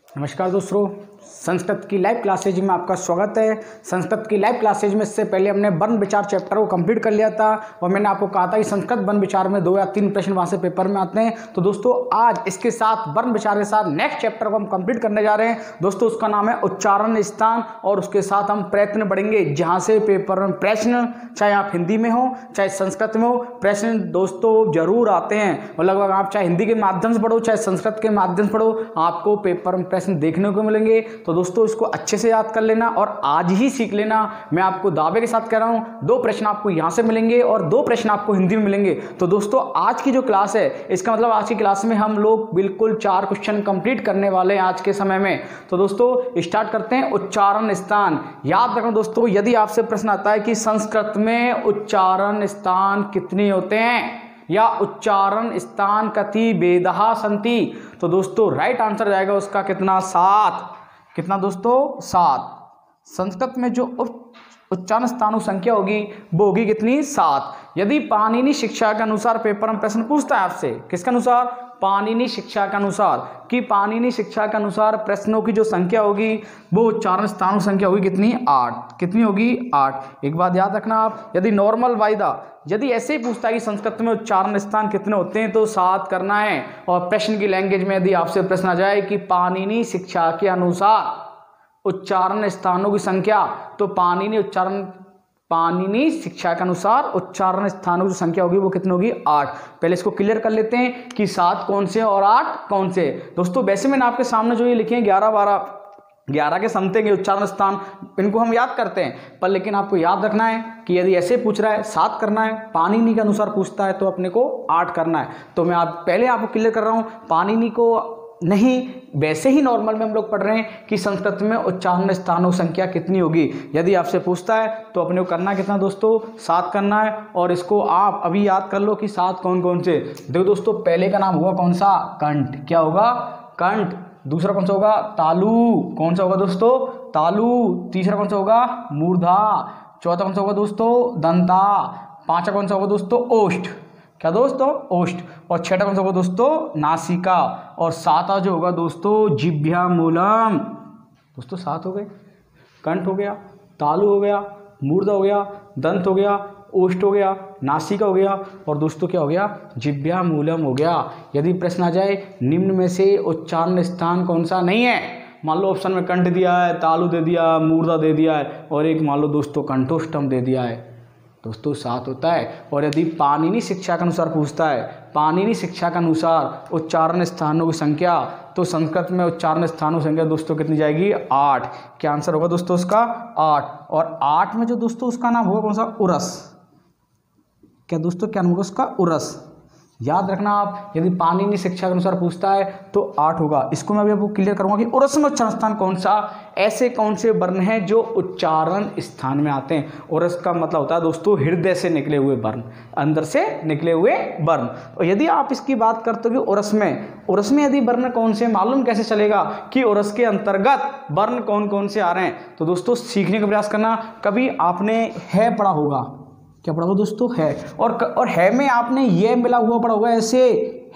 नमस्कार दोस्तों, संस्कृत की लाइव क्लासेज में आपका स्वागत है। संस्कृत की लाइव क्लासेज में इससे पहले हमने वर्ण विचार चैप्टर को कंप्लीट कर लिया था और मैंने आपको कहा था कि संस्कृत वर्ण विचार में 2 या 3 प्रश्न वहाँ से पेपर में आते हैं। तो दोस्तों आज इसके साथ वर्ण विचार के साथ नेक्स्ट चैप्टर को हम कंप्लीट करने जा रहे हैं। दोस्तों उसका नाम है उच्चारण स्थान और उसके साथ हम प्रयत्न बढ़ेंगे जहाँ से पेपर में प्रश्न चाहे आप हिंदी में हो चाहे संस्कृत में हो, प्रश्न दोस्तों जरूर आते हैं और लगभग आप चाहे हिंदी के माध्यम से पढ़ो चाहे संस्कृत के माध्यम से पढ़ो, आपको पेपर में प्रश्न देखने को मिलेंगे। तो दोस्तों इसको अच्छे से याद कर लेना और आज ही सीख लेना। मैं आपको दावे के साथ कह रहा हूं 2 प्रश्न आपको यहां से मिलेंगे और 2 प्रश्न आपको हिंदी में मिलेंगे। तो दोस्तों आज की जो क्लास है इसका मतलब आज की क्लास में हम लोग बिल्कुल 4 क्वेश्चन कंप्लीट करने वाले हैं आज के समय में। तो दोस्तों स्टार्ट करते हैं। उच्चारण स्थान याद रखना दोस्तों, यदि आपसे प्रश्न आता है कि संस्कृत में उच्चारण स्थान कितने होते हैं या उच्चारण स्थान कति वेदः सन्ति, तो दोस्तों राइट आंसर जाएगा उसका कितना 7। कितना दोस्तों 7। संस्कृत में जो उच्चारण स्थानों संख्या होगी वो होगी कितनी 7। यदि पाणिनि शिक्षा के अनुसार पेपर में प्रश्न पूछता है आपसे, किसके अनुसार, पाणिनि शिक्षा के अनुसार, कि पाणिनि शिक्षा के अनुसार प्रश्नों की जो संख्या होगी वो उच्चारण स्थानों संख्या होगी कितनी 8। कितनी होगी 8। एक बात याद रखना आप, यदि नॉर्मल वायदा यदि ऐसे ही पूछता है कि संस्कृत में उच्चारण स्थान कितने होते हैं तो 7 करना है। और प्रश्न की लैंग्वेज में यदि आपसे प्रश्न आ जाए कि पाणिनि शिक्षा के अनुसार उच्चारण स्थानों की संख्या, तो पाणिनि शिक्षा के अनुसार उच्चारण स्थानों की संख्या होगी वो कितनी होगी 8। पहले इसको क्लियर कर लेते हैं कि 7 कौन से और 8 कौन से। दोस्तों वैसे मैंने आपके सामने जो ये लिखे हैं 11 के समथिंग उच्चारण स्थान, इनको हम याद करते हैं पर लेकिन आपको याद रखना है कि यदि ऐसे पूछ रहा है 7 करना है, पाणिनि के अनुसार पूछता है तो अपने को 8 करना है। तो मैं पहले आपको क्लियर कर रहा हूँ, पाणिनि को नहीं, वैसे ही नॉर्मल में हम लोग पढ़ रहे हैं कि संस्कृत में उच्चारण स्थानों संख्या कितनी होगी। यदि आपसे पूछता है तो अपने को करना कितना दोस्तों 7 करना है। और इसको आप अभी याद कर लो कि 7 कौन कौन से। देखो दोस्तों पहले का नाम होगा कौन सा, कंठ। क्या होगा, कंठ। दूसरा कौन सा होगा, तालु। कौन सा होगा दोस्तों, तालु। तीसरा कौन सा होगा, मूर्धा। चौथा कौन सा होगा दोस्तों, दंता। पांचवा कौन सा होगा दोस्तों, ओष्ठ। क्या दोस्तों, ओष्ठ। और छठा कौन सा होगा दोस्तों, नासिका। और 7वां जो होगा दोस्तों, जिह्वा मूलम। दोस्तों 7 हो गए, कंठ हो गया, तालु हो गया, मूर्धा हो गया, दंत हो गया, ओष्ठ हो गया, नासिका हो गया और दोस्तों क्या हो गया, जिह्वा मूलम हो गया। यदि प्रश्न आ जाए निम्न में से उच्चारण स्थान कौन सा नहीं है, मान लो ऑप्शन में कंठ दिया है, तालु दे दिया, मूर्धा दे दिया है और एक मान लो दोस्तों कंठोष्ठम दे दिया है, दोस्तों 7 होता है। और यदि पाणिनि शिक्षा के अनुसार पूछता है, पाणिनि शिक्षा के अनुसार उच्चारण स्थानों की संख्या, तो संस्कृत में उच्चारण स्थानों की संख्या दोस्तों कितनी जाएगी 8। क्या आंसर होगा दोस्तों उसका 8। और 8 में जो दोस्तों उसका नाम होगा कौन सा, उरस। क्या दोस्तों क्या नाम होगा उसका, उरस। याद रखना आप, यदि पाणिनि शिक्षा के अनुसार पूछता है तो 8 होगा। इसको मैं अभी आपको क्लियर करूंगा कि उरस में उच्चारण स्थान कौन सा, ऐसे कौन से वर्ण हैं जो उच्चारण स्थान में आते हैं। उरस का मतलब होता है दोस्तों हृदय से निकले हुए वर्ण, अंदर से निकले हुए वर्ण। और यदि आप इसकी बात करते हो कि उरस में यदि वर्ण कौन से, मालूम कैसे चलेगा कि उरस के अंतर्गत वर्ण कौन कौन से आ रहे हैं, तो दोस्तों सीखने का प्रयास करना। कभी आपने है पढ़ा होगा, क्या पढ़ा होगा दोस्तों, है। और है में आपने ये मिला हुआ पढ़ा होगा, ऐसे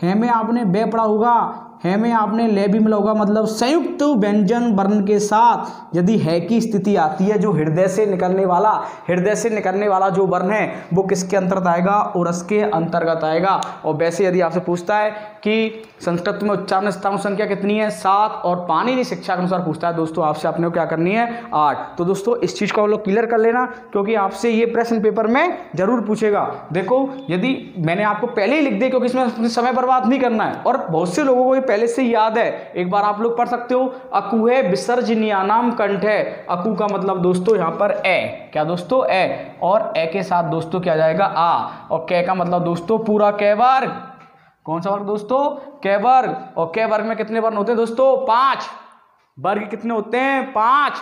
है में आपने बे पढ़ा होगा, है में आपने ले भी मिला होगा। मतलब संयुक्त व्यंजन वर्ण के साथ यदि है की स्थिति आती है, जो हृदय से निकलने वाला जो वर्ण है वो किसके अंतर्गत आएगा, उरस के अंतर्गत आएगा। और वैसे यदि आपसे पूछता है कि संस्कृत में उच्चारण स्थानों संख्या कितनी है 7 और पाणिनि शिक्षा के अनुसार पूछता है दोस्तों आपसे, अपने को क्या करनी है 8। तो दोस्तों इस चीज को हम लोग क्लियर कर लेना क्योंकि आपसे ये प्रश्न पेपर में जरूर पूछेगा। देखो यदि मैंने आपको पहले ही लिख दिया क्योंकि इसमें समय बर्बाद नहीं करना है और बहुत से लोगों को पहले से याद है, एक बार आप लोग पढ़ सकते हो। अकु है विसर्जनीयानाम कंठ है। अकु का मतलब दोस्तों यहाँ पर ए, क्या दोस्तों ए, और ए के साथ दोस्तों क्या जाएगा आ। और कै का मतलब दोस्तों पूरा कै वर्ग। कौन सा वर्ग दोस्तों, कै वर्ग। और कै वर्ग में कितने वर्ण होते हैं दोस्तों 5। वर्ग कितने होते हैं 5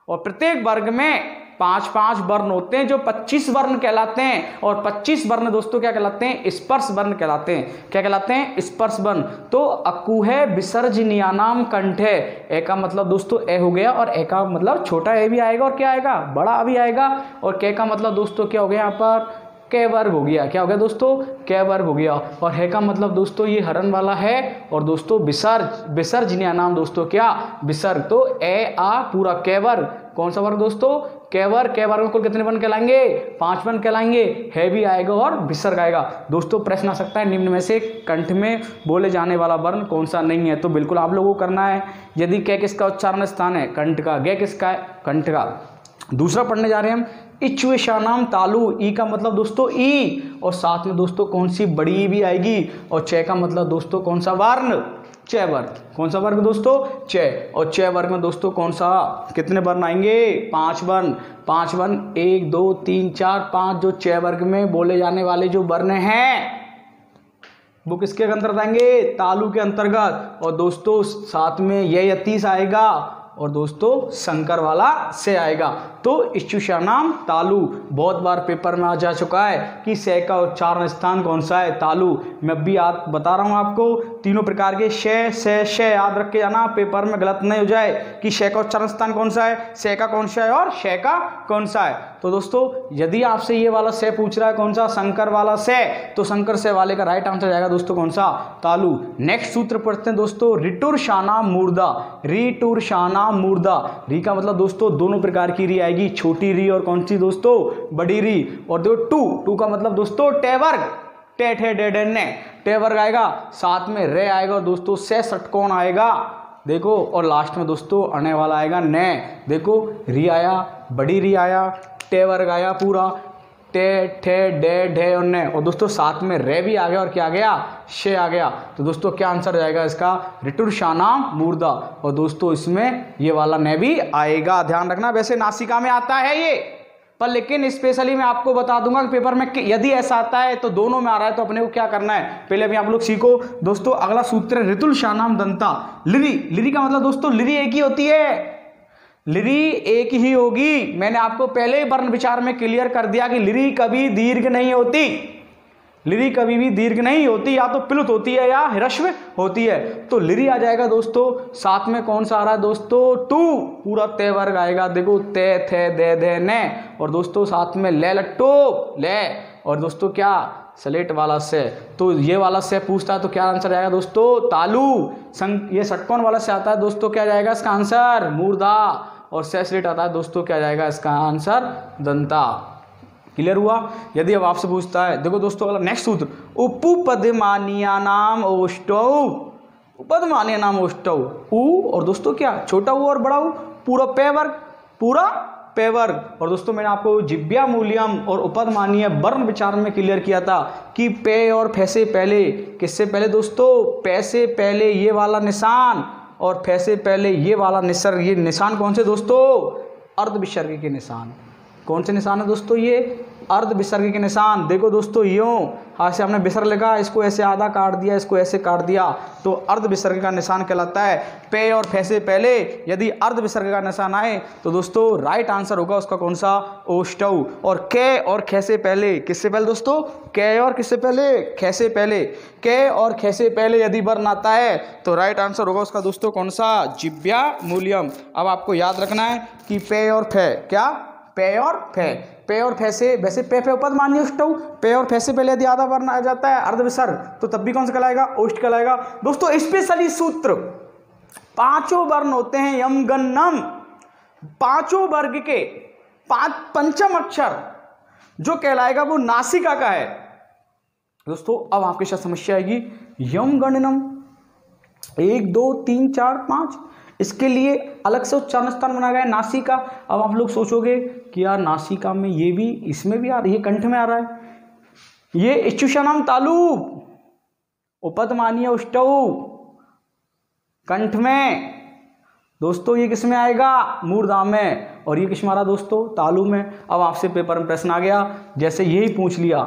और प्रत्येक वर्ग में 5-5 वर्ण होते हैं जो 25 वर्ण कहलाते हैं। और 25 वर्ण दोस्तों क्या कहलाते हैं, स्पर्श वर्ण कहलाते हैं। क्या कहलाते हैं, स्पर्श वर्ण। तो अकु है विसर्जनीयानाम कंठ है। ए का मतलब दोस्तों ए हो गया और ए का मतलब छोटा ए भी आएगा और क्या आएगा, बड़ा भी आएगा। और कै का मतलब दोस्तों क्या हो गया यहाँ पर क वर्ग हो गया। क्या हो गया दोस्तों? क वर्ग हो गया। और है का मतलब दोस्तों ये हरण वाला है। और दोस्तों विसर्ज, विसर्जनीय नाम दोस्तों क्या? विसर्ग। तो ए आ पूरा क वर्ग। कौन सा वर्ग दोस्तों? क वर्ग। क वर्ग में कुल कितने वर्ण कहलाएंगे? 5 वर्ण कहलाएंगे। है भी आएगा और विसर्ग आएगा। दोस्तों प्रश्न आ सकता है निम्न में से कंठ में बोले जाने वाला वर्ण कौन सा नहीं है? तो बिल्कुल आप लोगों को करना है। यदि क किसका उच्चारण स्थान है? कंठ का। ग किसका है? कंठ का। दूसरा पढ़ने जा रहे हैं हम इच्छुषानाम तालु। ई का मतलब दोस्तों ई, और साथ में दोस्तों कौन सी बड़ी ई भी आएगी। और च का मतलब दोस्तों कौन सा वर्ण? च वर्ग। कौन सा वर्ग दोस्तों? च। और च वर्ग में दोस्तों कौन सा, कितने वर्ण आएंगे? 5 वर्ण। 5 वर्ण 1 2 3 4 5 जो च वर्ग में बोले जाने वाले जो वर्ण हैं वो किसके अंतर्गत आएंगे? तालु के अंतर्गत। और दोस्तों साथ में ये यतीस आएगा और दोस्तों शंकर वाला से आएगा। तो इच्छुषानाम तालु बहुत बार पेपर में आ जा चुका है कि से का उच्चारण स्थान कौन सा है? तालु। मैं भी बता रहा हूं आपको तीनों प्रकार के से याद रख के जाना, पेपर में गलत नहीं हो जाए कि से का उच्चारण स्थान कौन सा है, से का कौन सा है और से का कौन सा है। तो दोस्तों यदि आपसे ये वाला से पूछ रहा है कौन सा? शंकर वाला से, तो शंकर से वाले का राइट आंसर जाएगा दोस्तों कौन सा? तालु। नेक्स्ट सूत्र पढ़ते हैं दोस्तों ऋटुर्षानाम मूर्धा। ऋटुर्षानाम मूर्धा। री का मतलब दोस्तों दोनों प्रकार की री आएगी, छोटी री और कौन सी दोस्तों? बड़ी री। और देखो टू का मतलब दोस्तों टे वर्ग। टे ठे डे डे ने टे वर्ग आएगा, साथ में रे आएगा और दोस्तों से षटकोण आएगा। देखो और लास्ट में दोस्तों अणे वाला आएगा ने। देखो री आया, बड़ी री आया, टे वर्ग आया पूरा, टे ठे डे ढे और ने, और दोस्तों साथ में रे भी आ गया और क्या आ गया? शे आ गया। तो दोस्तों क्या आंसर हो जाएगा इसका? ऋटुर्षानाम मूर्धा। और दोस्तों इसमें ये वाला ने भी आएगा, ध्यान रखना। वैसे नासिका में आता है ये, पर लेकिन स्पेशली मैं आपको बता दूंगा कि पेपर में यदि ऐसा आता है तो दोनों में आ रहा है तो अपने को क्या करना है पहले अभी आप लोग सीखो। दोस्तों अगला सूत्र है ऋतुर्षानाम दंता। लिरी। लिरी का मतलब दोस्तों लिरी एक ही होती है, लिरी एक ही होगी। मैंने आपको पहले वर्ण विचार में क्लियर कर दिया कि लिरी कभी दीर्घ नहीं होती। लिरी कभी भी दीर्घ नहीं होती, या तो प्लुत होती है या ह्रस्व होती है। तो लिरी आ जाएगा दोस्तों। साथ में कौन सा आ रहा है दोस्तों? टू पूरा ते वर्ग आएगा। देखो ते थे दे दे ने, और दोस्तों साथ में ले लट्टो ले, और दोस्तों क्या? स्लेट वाला से। तो ये वाला से पूछता है तो क्या आंसर आएगा दोस्तों? तालु। ये षटकोण वाला से आता है दोस्तों, क्या जाएगा इसका आंसर? मूर्धा। और से स्लेट आता है दोस्तों, क्या जाएगा इसका आंसर? दंता। क्लियर हुआ? यदि अब आपसे पूछता है, देखो दोस्तों अगला नेक्स्ट सूत्र उपपदमानीयानाम ओष्टौ। उपपदमानीयानाम ओष्टौ। उ और दोस्तों क्या? छोटा उ और बड़ा उ, पूरा पे वर्ग, पूरा पे वर्ग। और दोस्तों मैंने आपको जिव्या मूल्यम और उपपदमानीय वर्ण विचार में क्लियर किया था कि पे और फे से पहले, किससे पहले दोस्तों? पे से पहले ये वाला निशान और फे से पहले ये वाला निसर्ग। ये निशान कौन से दोस्तों? अर्ध विसर्ग के निशान। कौन से निशान है दोस्तों? ये अर्ध विसर्ग के निशान। देखो दोस्तों यूं हाथ से हमने विसर्ग लगा, इसको ऐसे आधा काट दिया, इसको ऐसे काट दिया, तो अर्ध विसर्ग का निशान कहलाता है। पे और फे से पहले यदि अर्ध विसर्ग का निशान आए तो दोस्तों राइट आंसर होगा उसका कौन सा? ओष्टौ। और के और खे से पहले, किससे पहले दोस्तों? के और किससे पहले? खे से पहले। के और खे से पहले यदि वर्ण आता है तो राइट आंसर होगा उसका दोस्तों कौन सा? जिव्या मूल्यम। अब आपको याद रखना है कि पे और फे, क्या? पे और फे। पे और फे से, वैसे पे फे उपपदमानीय ओष्टौ, पे और फे से पहले यदि आधा वर्ण आ जाता है अर्ध विसर्ग तो तब भी कौन सा कहलाएगा? ओष्ट कहलाएगा। दोस्तों स्पेशली सूत्र 5 वर्ण होते हैं यम गण नम। 5 वर्ग के पंचम अक्षर जो कहलाएगा वो नासिका का है। दोस्तों अब आपके साथ समस्या आएगी, यम गणनम 1 2 3 4 5, इसके लिए अलग से उच्चारण स्थान बनाया गया है नासिका। अब आप लोग सोचोगे कि यार नासिका में ये भी, इसमें भी आ रहा है, ये कंठ में आ रहा है, ये इच्छुषानाम तालु, उपपदमानीय ओष्टौ कंठ में। दोस्तों ये किस में आएगा? मूर्धा में। और ये किस में आ रहा दोस्तों? तालु में। अब आपसे पेपर में प्रश्न आ गया, जैसे यही पूछ लिया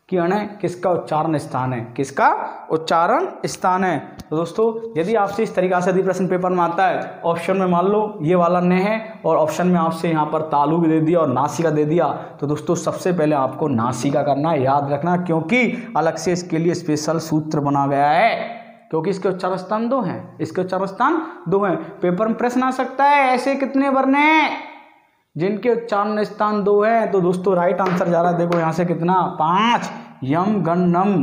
कि अणे किसका उच्चारण स्थान है, किसका उच्चारण स्थान है। तो दोस्तों यदि आपसे इस तरीका से यदि प्रश्न पेपर में आता है, ऑप्शन में मान लो ये वाला ने है और ऑप्शन में आपसे यहाँ पर तालु भी दे दिया और नासिका दे दिया, तो दोस्तों सबसे पहले आपको नासिका करना है, याद रखना, क्योंकि अलग से इसके लिए स्पेशल सूत्र बना गया है, क्योंकि इसके उच्चारण स्थान 2 हैं, इसके उच्चारण स्थान 2 हैं। पेपर में प्रश्न आ सकता है ऐसे कितने वर्ण हैं? जिनके उच्चारण स्थान 2 है। तो दोस्तों राइट आंसर जा रहा है, देखो यहाँ से कितना 5, यम गण नम,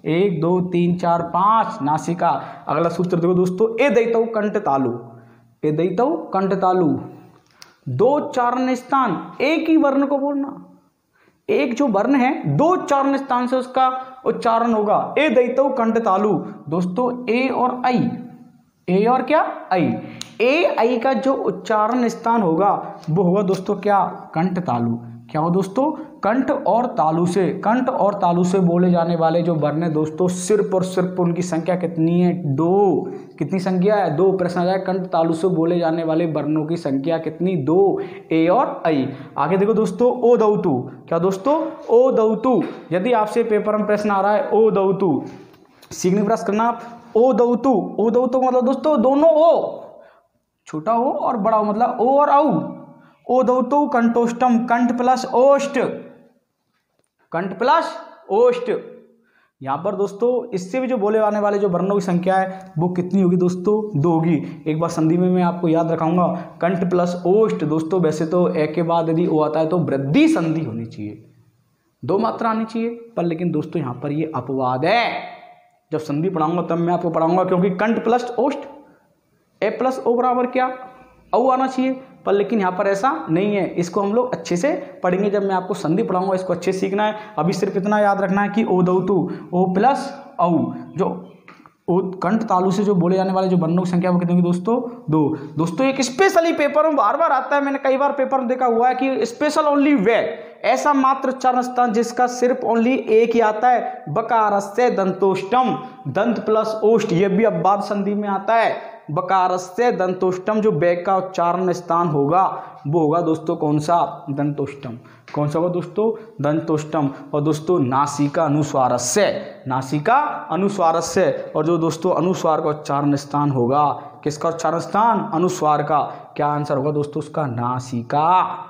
1 2 3 4 5 नासिका। अगला सूत्र देखो दोस्तों, ए दैतौ कंठ तालु, ए दैतौ कंठ तालु, 2 उच्चारण स्थान, एक ही वर्ण को बोलना, एक जो वर्ण है 2 उच्चारण स्थान से उसका उच्चारण होगा। ए दैतौ कंठ तालु, दोस्तों ए और आई, ए और क्या आई, ए आई का जो उच्चारण स्थान होगा वो होगा दोस्तों क्या, कंठ तालु। क्या हो दोस्तों, कंठ और तालु से, कंठ और तालु से बोले जाने वाले जो वर्ण है दोस्तों, सिर्फ और सिर्फ उनकी संख्या कितनी है, 2। कितनी संख्या है, 2। प्रश्न आ जाए कंठ तालु से बोले जाने वाले वर्णों की संख्या कितनी, 2, ए और आई। आगे देखो दोस्तों, ओ दौतु, क्या दोस्तों, ओ दौतु। यदि आपसे पेपर में प्रश्न आ रहा है ओ दौतु, सीखने प्रयास करना। ओ दौतु, ओ दौतु मतलब दोस्तों दोनों ओ, छोटा ओ और बड़ा ओ, मतलब ओ और औ। ओ दौतु कंठोष्टम, कंठ प्लस ओष्ठ, कंठ प्लस ओष्ठ। यहां पर दोस्तों इससे भी जो बोले आने वाले जो वर्णों की संख्या है वो कितनी होगी दोस्तों, 2 होगी। एक बार संधि में मैं आपको याद रखाऊंगा, कंठ प्लस ओष्ठ। दोस्तों वैसे तो ए के बाद यदि ओ आता है तो वृद्धि संधि होनी चाहिए, 2 मात्रा आनी चाहिए, पर लेकिन दोस्तों यहां पर ये अपवाद है। जब संधि पढ़ाऊंगा तब मैं आपको पढ़ाऊंगा, क्योंकि कंठ प्लस ओष्ठ, ए प्लस ओ बराबर क्या, औ आना चाहिए, पर लेकिन यहाँ पर ऐसा नहीं है। इसको हम लोग अच्छे से पढ़ेंगे जब मैं आपको संधि पढ़ाऊंगा, इसको अच्छे से सीखना है। अभी सिर्फ इतना याद रखना है कि ओ दौतु, ओ प्लस औ, जो ओ कंठ तालु से जो बोले जाने वाले जो वर्णों की संख्या वो कितनी होगी दोस्तों, 2। दोस्तों एक स्पेशली पेपर में बार बार आता है, मैंने कई बार पेपर में देखा हुआ है कि स्पेशल ओनली वे, ऐसा मात्र उच्चारण स्थान जिसका सिर्फ ओनली एक ही आता है, बकारस्य दंतोष्टम, दंत प्लस ओष्ठ, ये भी अपवाद संधि में आता है। बकारस्य दंतोष्टम, जो बैक का उच्चारण स्थान होगा वो होगा दोस्तों कौन सा, दंतोष्टम। कौन सा होगा दोस्तों, दंतोष्टम। और दोस्तों नासिका अनुस्वारस्य, नासिका अनुस्वारस्य, और जो दोस्तों अनुस्वार का उच्चारण स्थान होगा, किसका उच्चारण स्थान, अनुस्वार का, क्या आंसर होगा दोस्तों उसका, नासिका।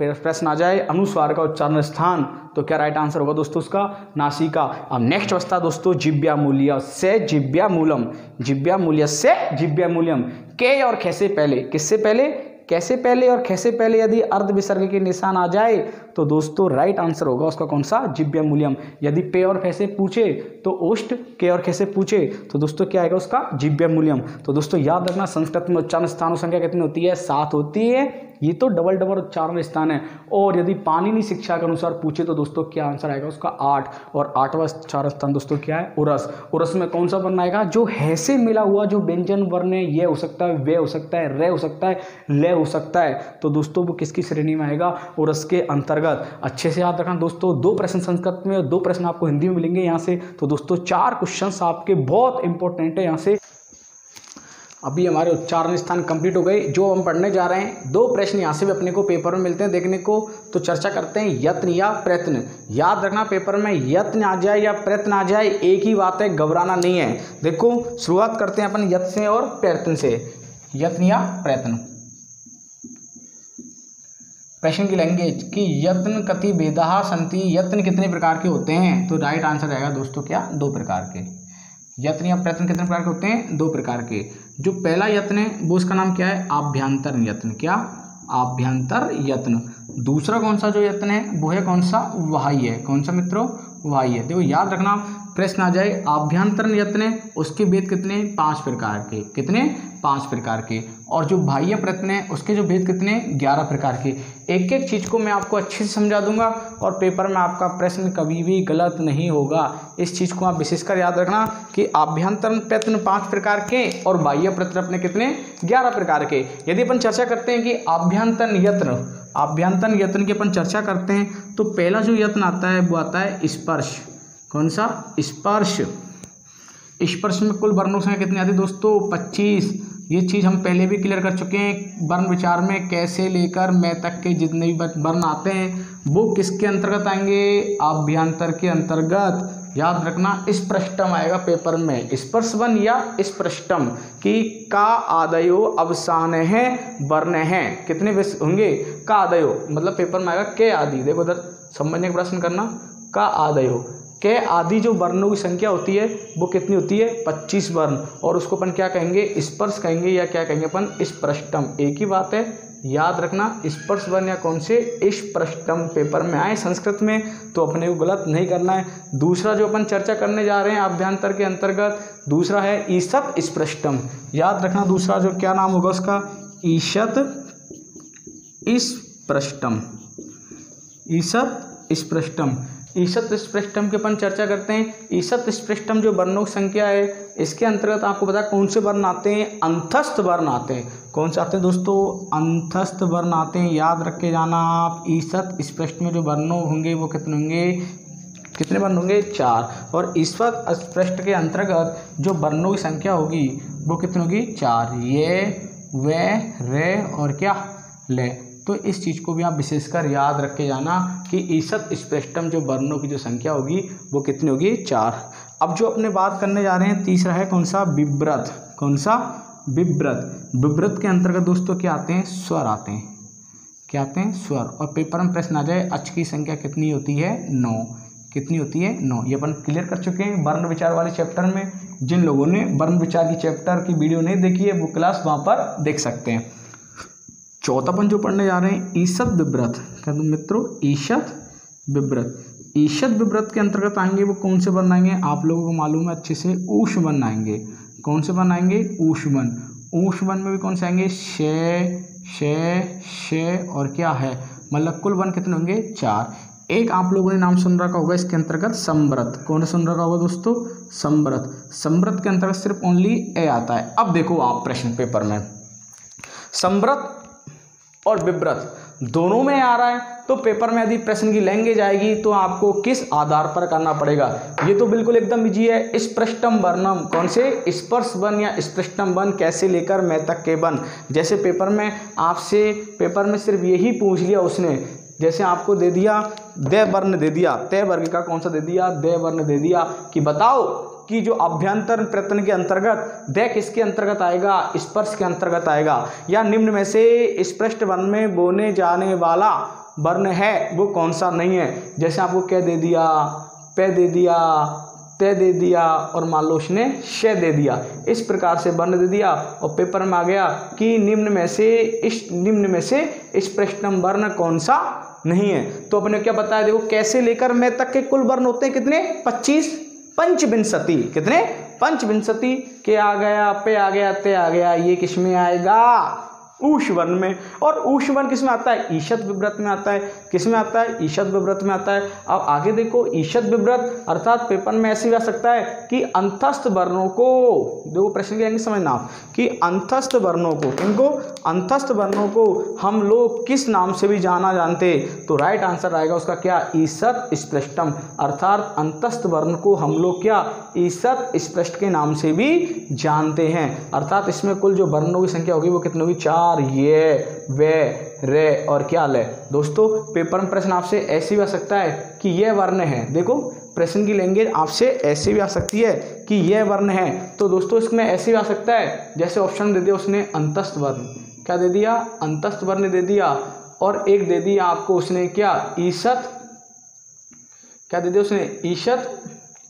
प्रश्न आ जाए अनुस्वार का उच्चारण स्थान, तो क्या राइट आंसर होगा दोस्तों उसका, नासिका। अब नेक्स्ट बचता दोस्तों जिह्वामूल्य से जिह्वामूलम, जिह्वामूल्य से जिह्वामूल्यम। के और खे से पहले, किससे पहले, कैसे पहले और कैसे पहले यदि अर्ध विसर्ग के निशान आ जाए तो दोस्तों राइट आंसर होगा उसका कौन सा, जिह्वामूल्यम। यदि पे और कैसे पूछे तो ओष्ठ, के और कैसे पूछे तो दोस्तों क्या आएगा उसका, जिह्वामूल्यम। तो दोस्तों याद रखना संस्कृत में उच्चारण स्थानों संख्या कितनी होती है, 7 होती है। ये तो डबल डबल उच्चारण स्थान है। और यदि पाणिनि शिक्षा के अनुसार पूछे तो दोस्तों क्या आंसर आएगा उसका, 8। और 8वां उच्चारण स्थान दोस्तों क्या है, उरस। उरस में कौन सा वर्ण आएगा, जो है से मिला हुआ जो व्यंजन वर्ण है, ये हो सकता है, वे हो सकता है, रे हो सकता है, ले हो सकता है, तो दोस्तों वो किसकी श्रेणी में आएगा, उरस के अंतर्गत। अच्छे से याद रखना दोस्तों, 2 प्रश्न संस्कृत में और 2 प्रश्न आपको हिंदी में मिलेंगे यहाँ से। तो दोस्तों 4 क्वेश्चन आपके बहुत इंपॉर्टेंट है यहाँ से। अभी हमारे उच्चारण स्थान कंप्लीट हो गए। जो हम पढ़ने जा रहे हैं 2 प्रश्न यहाँ से भी अपने को पेपर में मिलते हैं देखने को। तो चर्चा करते हैं यत्न या प्रयत्न। याद रखना पेपर में यत्न आ जाए या प्रयत्न आ जाए एक ही बात है, घबराना नहीं है। देखो शुरुआत करते हैं अपन यत्न से और प्रयत्न से। यत्न या प्रयत्न, प्रश्न की लैंग्वेज कि यत्न कति भेदाः सन्ति, यत्न कितने प्रकार के होते हैं। तो राइट आंसर आएगा दोस्तों क्या, 2 प्रकार के। यत्न या प्रयत्न कितने प्रकार के होते हैं, 2 प्रकार के। जो पहला यत्न है वो उसका नाम क्या है, आभ्यंतर यत्न। क्या, आभ्यंतर यत्न। दूसरा कौन सा जो यत्न है वो है कौन सा, बाह्य है। कौन सा मित्रों, बाह्य। देखो याद रखना प्रश्न आ जाए आभ्यंतर यत्न है उसके भेद कितने, 5 प्रकार के। कितने, 5 प्रकार के। और जो बाह्य प्रयत्न है उसके जो भेद कितने, 11 प्रकार के। एक एक चीज को मैं आपको अच्छे से समझा दूंगा और पेपर में आपका प्रश्न कभी भी गलत नहीं होगा। इस चीज को आप विशेषकर याद रखना कि आभ्यंतर प्रयत्न 5 प्रकार के और बाह्य प्रयत्न अपने कितने, 11 प्रकार के। यदि अपन चर्चा करते हैं कि आभ्यंतर यत्न, आभ्यंतर यत्न की अपन चर्चा करते हैं तो पहला जो यत्न आता है वो आता है स्पर्श। कौन सा, स्पर्श। स्पर्श में कुल वर्णों संख्या कितनी आती है दोस्तों, 25। ये चीज़ हम पहले भी क्लियर कर चुके हैं वर्ण विचार में। कैसे लेकर मैं तक के जितने भी वर्ण आते हैं वो किसके अंतर्गत आएंगे, आभ्यंतर के अंतर्गत। याद रखना स्पृष्टम आएगा पेपर में, स्पर्श वन या स्पृष्टम कि का आदयो अवसान है वर्ण है। कितने होंगे, का आदयो मतलब पेपर में आएगा के आदि। देखो उधर समझने का प्रश्न करना, का आदयो के आदि जो वर्णों की संख्या होती है वो कितनी होती है, 25 वर्ण। और उसको अपन क्या कहेंगे, स्पर्श कहेंगे या क्या कहेंगे अपन, स्पृष्टम। एक ही बात है, याद रखना स्पर्श वर्ण या कौन से स्पृष्टम पेपर में आए संस्कृत में, तो अपने को गलत नहीं करना है। दूसरा जो अपन चर्चा करने जा रहे हैं अभ्यंतर के अंतर्गत, दूसरा है ईषत स्पृष्टम। याद रखना दूसरा जो क्या नाम होगा उसका, ईषत स्पृष्टम। ईषत स्पृष्टम, ईषत स्पृष्टम की अपन चर्चा करते हैं। ईषत स्पृष्टम जो वर्णों की संख्या है, इसके अंतर्गत आपको पता है कौन से वर्ण आते हैं, अंतस्थ वर्ण आते हैं। कौन से आते हैं दोस्तों, अंतस्थ वर्ण आते हैं। याद रख के जाना आप, ईषत स्पृष्ट में जो वर्णों होंगे वो कितने होंगे, कितने वर्ण होंगे, 4। और ईषत स्पृष्ट के अंतर्गत जो वर्णों की संख्या होगी वो कितनी होगी, 4। ये, वे, रे और क्या, ले। तो इस चीज़ को भी आप विशेषकर याद रख के जाना कि ईषत स्पृष्टम जो वर्णों की जो संख्या होगी वो कितनी होगी, 4। अब जो अपने बात करने जा रहे हैं तीसरा है कौन सा, विव्रत। कौन सा, विव्रत। विव्रत के अंतर्गत दोस्तों क्या आते हैं, स्वर आते हैं। क्या आते हैं, स्वर। और पेपर में प्रश्न आ जाए अच की संख्या कितनी होती है, 9। कितनी होती है, 9। ये अपन क्लियर कर चुके हैं वर्ण विचार वाले चैप्टर में। जिन लोगों ने वर्ण विचार की चैप्टर की वीडियो नहीं देखी है वो क्लास वहाँ पर देख सकते हैं। चौथा अपन जो पढ़ने जा रहे हैं ईषत विव्रत। क्या तुम मित्रों, ईषत विव्रत। ईषत विव्रत के अंतर्गत आएंगे वो कौन से वर्ण आएंगे, आप लोगों को मालूम है अच्छे से, ऊष्म वर्ण आएंगे। कौन से वर्ण आएंगे, ऊष्म वर्ण। ऊष्म वर्ण में भी कौन से आएंगे, शे, शे, शे और क्या है, मतलब कुल वर्ण कितने होंगे, 4। एक आप लोगों ने नाम सुन रखा होगा इसके अंतर्गत संवृत। कौन सुन रखा होगा दोस्तों, संवृत। संवृत के अंतर्गत सिर्फ ओनली ए आता है। अब देखो आप प्रश्न पेपर में संवृत और विव्रत दोनों में आ रहा है, तो पेपर में यदि प्रश्न की लैंग्वेज आएगी तो आपको किस आधार पर करना पड़ेगा, ये तो बिल्कुल एकदम इजी है। स्पृष्टम वर्णम, कौन से, स्पर्श वर्ण या स्पृष्टम वर्ण कैसे लेकर मैं तक के वर्ण। जैसे पेपर में आपसे, पेपर में सिर्फ यही पूछ लिया उसने, जैसे आपको दे दिया दे वर्ण दे दिया, तय वर्ग का कौन सा दे दिया, दे वर्ण दे दिया, कि बताओ कि जो अभ्यंतर प्रयत्न के अंतर्गत दे किसके अंतर्गत आएगा, स्पर्श के अंतर्गत आएगा, या निम्न में से स्पष्ट वर्ण में बोने जाने वाला वर्ण है वो कौन सा नहीं है। जैसे आपको क्या दे दिया, पे दे दिया, ते दे दिया और मान लो उसने शे दे दिया, इस प्रकार से वर्ण दे दिया और पेपर में आ गया कि निम्न में से स्पष्टम वर्ण कौन सा नहीं है। तो अपने क्या बताया, देखो कैसे लेकर मैं तक के कुल वर्ण होते हैं कितने, 25, पंचविंशति। कितने, पंचविंशति। के आ गया, पे आ गया, ते आ गया, ये किस में आएगा, ऊष्म वर्ण में। और ऊष्म वर्ण किस में आता है, ईषत विव्रत में आता है। किस में आता है, ईषत विव्रत में आता है। अब आगे देखो ईषत विव्रत अर्थात पेपर में ऐसे भी आ सकता है कि अंतस्थ वर्णों को, देखो प्रश्न के समझना आप, कि अंतस्थ वर्णों को, इनको अंतस्थ वर्णों को हम लोग किस नाम से भी जानते, तो राइट आंसर आएगा उसका क्या, ईषत स्पृष्टम। अर्थात अंतस्थ वर्ण को हम लोग क्या, ईषत स्पृष्ट के नाम से भी जानते हैं। अर्थात इसमें कुल जो वर्णों की संख्या होगी वो कितनी होगी, 4। ये, वे, रे और क्या ले। दोस्तों पेपर में प्रश्न आपसे ऐसे भी आ सकता है कि ये वर्ण है, देखो प्रश्न की लैंग्वेज आपसे ऐसे भी आ सकती है कि ये वर्ण है। तो दोस्तों इसमें ऐसे भी आ सकता है, जैसे ऑप्शन दे दिया उसने अंतस्थ वर्ण, क्या दे दिया, अंतस्थ वर्ण दे दिया, और एक दे दिया आपको उसने क्या, ईषत, क्या दे दिया उसने, ईषत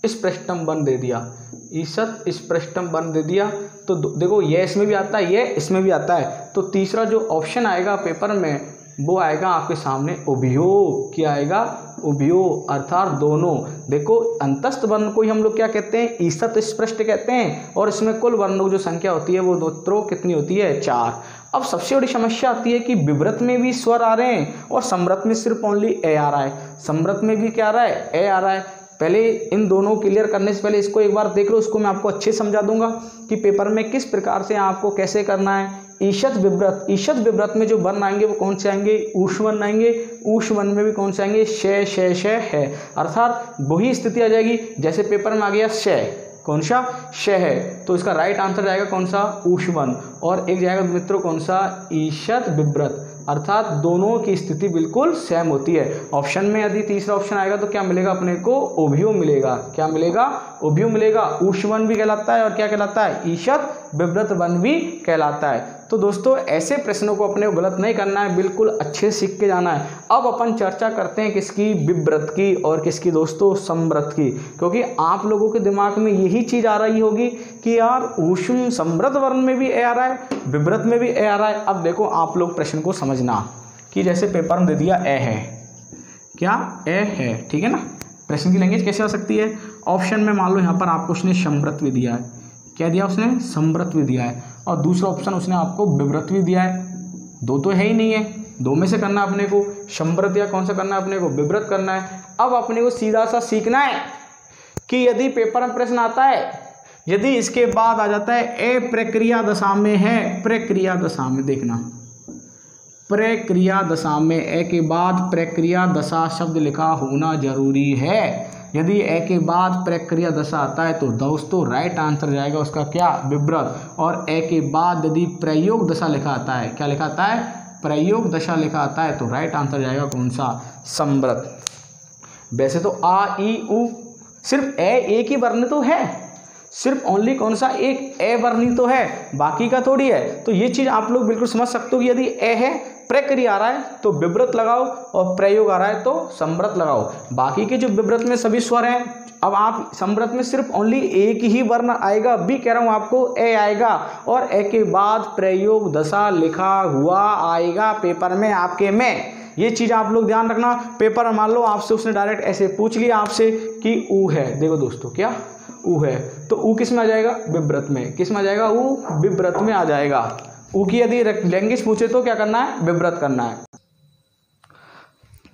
स्पृष्टम वर्ण दे दिया, ईषत स्पृष्टम वर्ण दे दिया। तो देखो ये इसमें भी आता है, ये इसमें भी आता है। तो तीसरा जो ऑप्शन आएगा पेपर में वो आएगा आपके सामने उभयो। क्या आएगा, उभयो, अर्थात दोनों। देखो अंतस्थ वर्ण को ही हम लोग क्या कहते हैं, ईषत स्पृष्ट कहते हैं, और इसमें कुल वर्णों की जो संख्या होती है वो दोस्तों कितनी होती है, 4। अब सबसे बड़ी समस्या आती है कि विव्रत में भी स्वर आ रहे हैं और संवृत में सिर्फ ओनली ए आ रहा है। संवृत में भी क्या आ रहा है, ए आ रहा है। पहले इन दोनों क्लियर करने से पहले इसको एक बार देख लो, उसको मैं आपको अच्छे समझा दूंगा कि पेपर में किस प्रकार से आपको कैसे करना है। ईषत विव्रत, ईषत विव्रत में जो वर्ण आएंगे वो कौन से आएंगे, ऊष्म वर्ण आएंगे। ऊष्म वर्ण में भी कौन से आएंगे, शे, शे, शे, है। अर्थात वही स्थिति आ जाएगी जैसे पेपर में आ गया शे, कौन सा, शे है, तो इसका राइट आंसर जाएगा कौन सा, ऊष्म वर्ण। और एक जाएगा मित्रों कौन सा, ईषत विव्रत। अर्थात दोनों की स्थिति बिल्कुल सेम होती है। ऑप्शन में यदि तीसरा ऑप्शन आएगा तो क्या मिलेगा अपने को, उभयो मिलेगा। क्या मिलेगा, उभयो मिलेगा। ऊष्म वर्ण भी कहलाता है और क्या कहलाता है, ईषत विव्रत वर्ण भी कहलाता है। तो दोस्तों ऐसे प्रश्नों को अपने को गलत नहीं करना है, बिल्कुल अच्छे सीख के जाना है। अब अपन चर्चा करते हैं किसकी, विव्रत की और किसकी दोस्तों, संव्रत की, क्योंकि आप लोगों के दिमाग में यही चीज़ आ रही होगी कि यार ऊष्म संव्रत वर्ण में भी ए आ रहा है, विव्रत में भी ए आ रहा है। अब देखो आप लोग प्रश्न को समझना कि जैसे पेपर में दे दिया ए है, क्या ए है, ठीक है ना। प्रश्न की लैंग्वेज कैसे हो सकती है, ऑप्शन में मान लो यहाँ पर आपको उसने संव्रत भी दिया है, क्या दिया उसने, संव्रत भी दिया है, और दूसरा ऑप्शन उसने आपको विव्रत भी दिया है। दो तो है ही नहीं है, दो में से करना अपने को, संव्रत या कौन सा करना है अपने को, विव्रत करना है। अब अपने को सीधा सा सीखना है कि यदि पेपर में प्रश्न आता है, यदि इसके बाद आ जाता है ए प्रक्रिया दशा में है, प्रक्रिया दशा में, देखना प्रक्रिया दशा में ए के बाद प्रक्रिया दशा शब्द लिखा होना जरूरी है। यदि ए के बाद प्रक्रिया दशा आता है तो दोस्तों राइट आंसर जाएगा उसका क्या, विव्रत। और ए के बाद यदि प्रयोग दशा लिखा आता है, क्या लिखा आता है, प्रयोग दशा लिखा आता है, तो राइट आंसर जाएगा कौन सा, संव्रत। वैसे तो आ ई उ सिर्फ ए एक ही वर्ण तो है, सिर्फ ओनली कौन सा, एक ए वर्णी तो है, बाकी का थोड़ी है। तो ये चीज़ आप लोग बिल्कुल समझ सकते हो कि यदि ए है, प्रक्रिया आ रहा है तो विव्रत लगाओ, और प्रयोग आ रहा है तो संव्रत लगाओ। बाकी के जो विव्रत में सभी स्वर हैं, अब आप संव्रत में सिर्फ ओनली एक ही वर्ण आएगा, अभी कह रहा हूँ आपको ए आएगा, और ए के बाद प्रयोग दशा लिखा हुआ आएगा पेपर में आपके में। ये चीज़ आप लोग ध्यान रखना। पेपर मान लो आपसे उसने डायरेक्ट ऐसे पूछ लिया आपसे कि ऊ है, देखो दोस्तों क्या ऊ है, तो ऊ किस में आ जाएगा, विव्रत में। किस में आ जाएगा, ऊ विव्रत में आ जाएगा। ऊ की यदि लैंग्वेज पूछे तो क्या करना है, विव्रत करना है।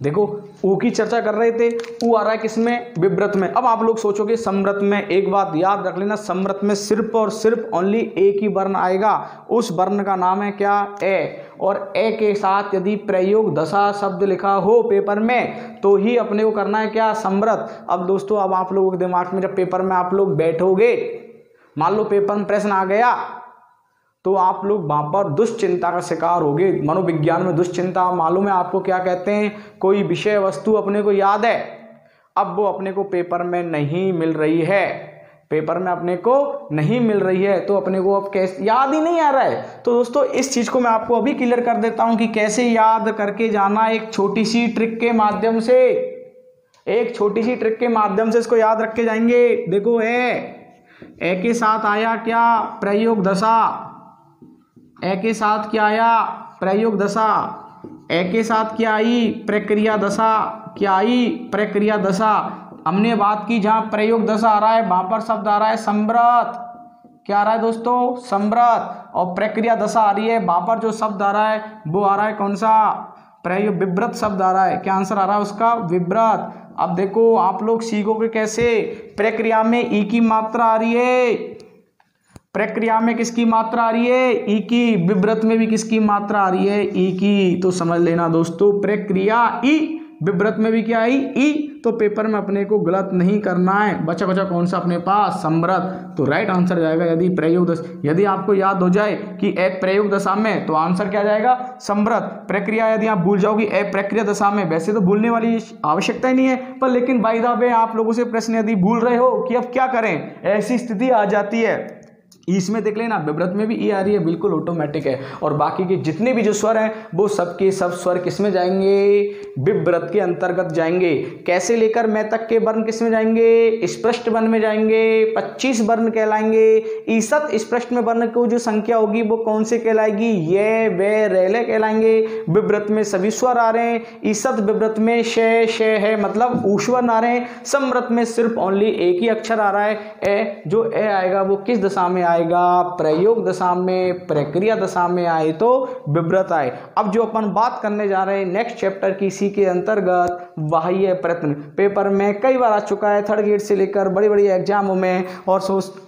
देखो ऊ की चर्चा कर रहे थे, ऊ आ रहा है किसमें, विव्रत में। अब आप लोग सोचोगे संव्रत में, एक बात याद रख लेना, संव्रत में सिर्फ और सिर्फ ओनली एक ही वर्ण आएगा, उस वर्ण का नाम है क्या, ए। और ए के साथ यदि प्रयोग दशा शब्द लिखा हो पेपर में तो ही अपने को करना है क्या, संव्रत। अब दोस्तों अब आप लोगों के दिमाग में जब पेपर में आप लोग बैठोगे, मान लो पेपर में प्रश्न आ गया, तो आप लोग वहाँ पर दुश्चिंता का शिकार होगे। मनोविज्ञान में दुश्चिंता मालूम है आपको क्या कहते हैं, कोई विषय वस्तु अपने को याद है, अब वो अपने को पेपर में नहीं मिल रही है, पेपर में अपने को नहीं मिल रही है, तो अपने को अब कैसे याद ही नहीं आ रहा है। तो दोस्तों इस चीज़ को मैं आपको अभी क्लियर कर देता हूँ कि कैसे याद करके जाना, एक छोटी सी ट्रिक के माध्यम से, एक छोटी सी ट्रिक के माध्यम से इसको याद रख के जाएंगे। देखो ए के साथ आया क्या, प्रयोग दशा, ए के साथ क्या आया, प्रयोग दशा, ए के साथ क्या आई, प्रक्रिया दशा, क्या आई, प्रक्रिया दशा। हमने बात की जहाँ प्रयोग दशा आ रहा है वहाँ पर शब्द आ रहा है संव्रत, क्या आ रहा है दोस्तों, संव्रत। और प्रक्रिया दशा आ रही है, वहाँ पर जो शब्द आ रहा है वो आ रहा है कौन सा, प्रयोग, विव्रत शब्द आ रहा है, क्या आंसर आ रहा है उसका, विव्रत। अब देखो आप लोग सीखोगे कैसे, प्रक्रिया में ई की मात्रा आ रही है, प्रक्रिया में किसकी मात्रा आ रही है, ई की, विव्रत में भी किसकी मात्रा आ रही है, ई की। तो समझ लेना दोस्तों, प्रक्रिया ई, विव्रत में भी क्या आई, ई। तो पेपर में अपने को गलत नहीं करना है, बचा बचा कौन सा अपने पास, संव्रत। तो राइट आंसर जाएगा यदि प्रयोग दशा, यदि आपको याद हो जाए कि ए प्रयोग दशा में, तो आंसर क्या जाएगा, संव्रत। प्रक्रिया यदि आप भूल जाओगे ए प्रक्रिया दशा में, वैसे तो भूलने वाली आवश्यकता ही नहीं है, पर लेकिन बाय द वे आप लोगों से प्रश्न यदि भूल रहे हो कि अब क्या करें, ऐसी स्थिति आ जाती है, इसमें देख लेना विव्रत में भी ई आ रही है, बिल्कुल ऑटोमेटिक है। और बाकी के जितने भी जो स्वर हैं वो सबके सब स्वर किस में जाएंगे, विव्रत के अंतर्गत जाएंगे। कैसे लेकर मैं तक के वर्ण किस में जाएंगे, स्पष्ट वर्ण में जाएंगे, 25 वर्ण कहलाएंगे। ईसत स्पष्ट में वर्ण को जो संख्या होगी वो कौन से कहलाएगी, ये वे रेले कहलाएंगे। विव्रत में सभी स्वर आ रहे हैं, ईसत विव्रत में शे शे है, मतलब ऊष्वर आ रहे हैं। संव्रत में सिर्फ ओनली एक ही अक्षर आ रहा है ए, जो ए आएगा वो किस दशा में आएगा, प्रयोग दशा में, प्रक्रिया दशा में आए तो विव्रत आए। अब जो अपन बात करने जा रहे हैं नेक्स्ट चैप्टर की, इसी के अंतर्गत बाह्य प्रश्न, पेपर में कई बार आ चुका है, थर्ड ग्रेड से लेकर बड़ी बड़ी एग्जामों में। और